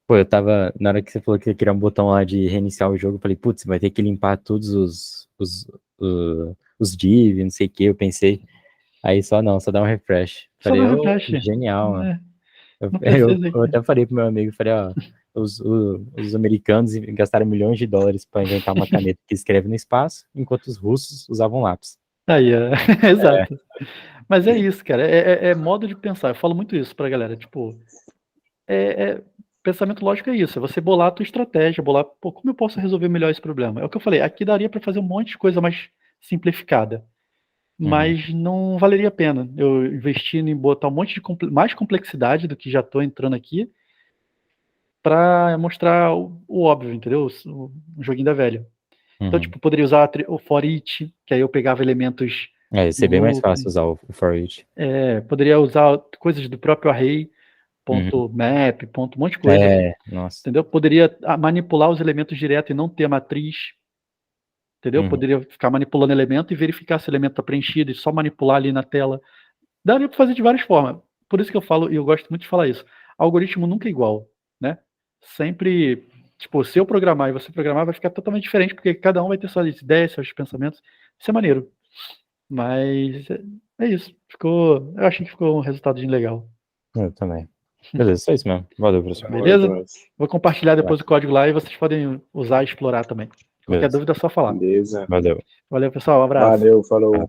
Pô, na hora que você falou que ia criar um botão lá de reiniciar o jogo, eu falei, putz, vai ter que limpar todos os div, não sei o que, eu pensei. Aí só dá um refresh. Falei, Só dá um refresh. Genial, mano. Eu até falei pro meu amigo, falei, ó, os americanos gastaram milhões de dólares para inventar uma caneta que escreve no espaço, enquanto os russos usavam lápis. Aí, exato. Mas é isso, cara, é modo de pensar, eu falo muito isso pra galera, tipo, pensamento lógico é isso, é você bolar a tua estratégia, como eu posso resolver melhor esse problema? É o que eu falei, aqui daria para fazer um monte de coisa mais simplificada. mas não valeria a pena eu investir em botar um monte de mais complexidade do que já estou entrando aqui para mostrar o óbvio, entendeu? O joguinho da velha. Então, tipo, poderia usar o for each, que aí eu pegava elementos. Ia ser bem mais fácil usar o for each. Poderia usar coisas do próprio array, ponto map, ponto, um monte de coisa. Nossa. Entendeu? Poderia manipular os elementos direto e não ter a matriz. Entendeu? Poderia ficar manipulando elemento e verificar se o elemento está preenchido e só manipular ali na tela. Daria para fazer de várias formas. Por isso que eu falo, e eu gosto muito de falar isso. Algoritmo nunca é igual, né? Sempre, tipo, se eu programar e você programar, vai ficar totalmente diferente, porque cada um vai ter suas ideias, seus pensamentos. Isso é maneiro. Mas é isso. Eu achei que ficou um resultado legal. Eu também. Beleza, é isso mesmo. Valeu, professor. Beleza? Vou compartilhar depois o código lá e vocês podem usar e explorar também. Qualquer dúvida é só falar. Beleza. Valeu. Valeu, pessoal. Um abraço. Valeu, falou.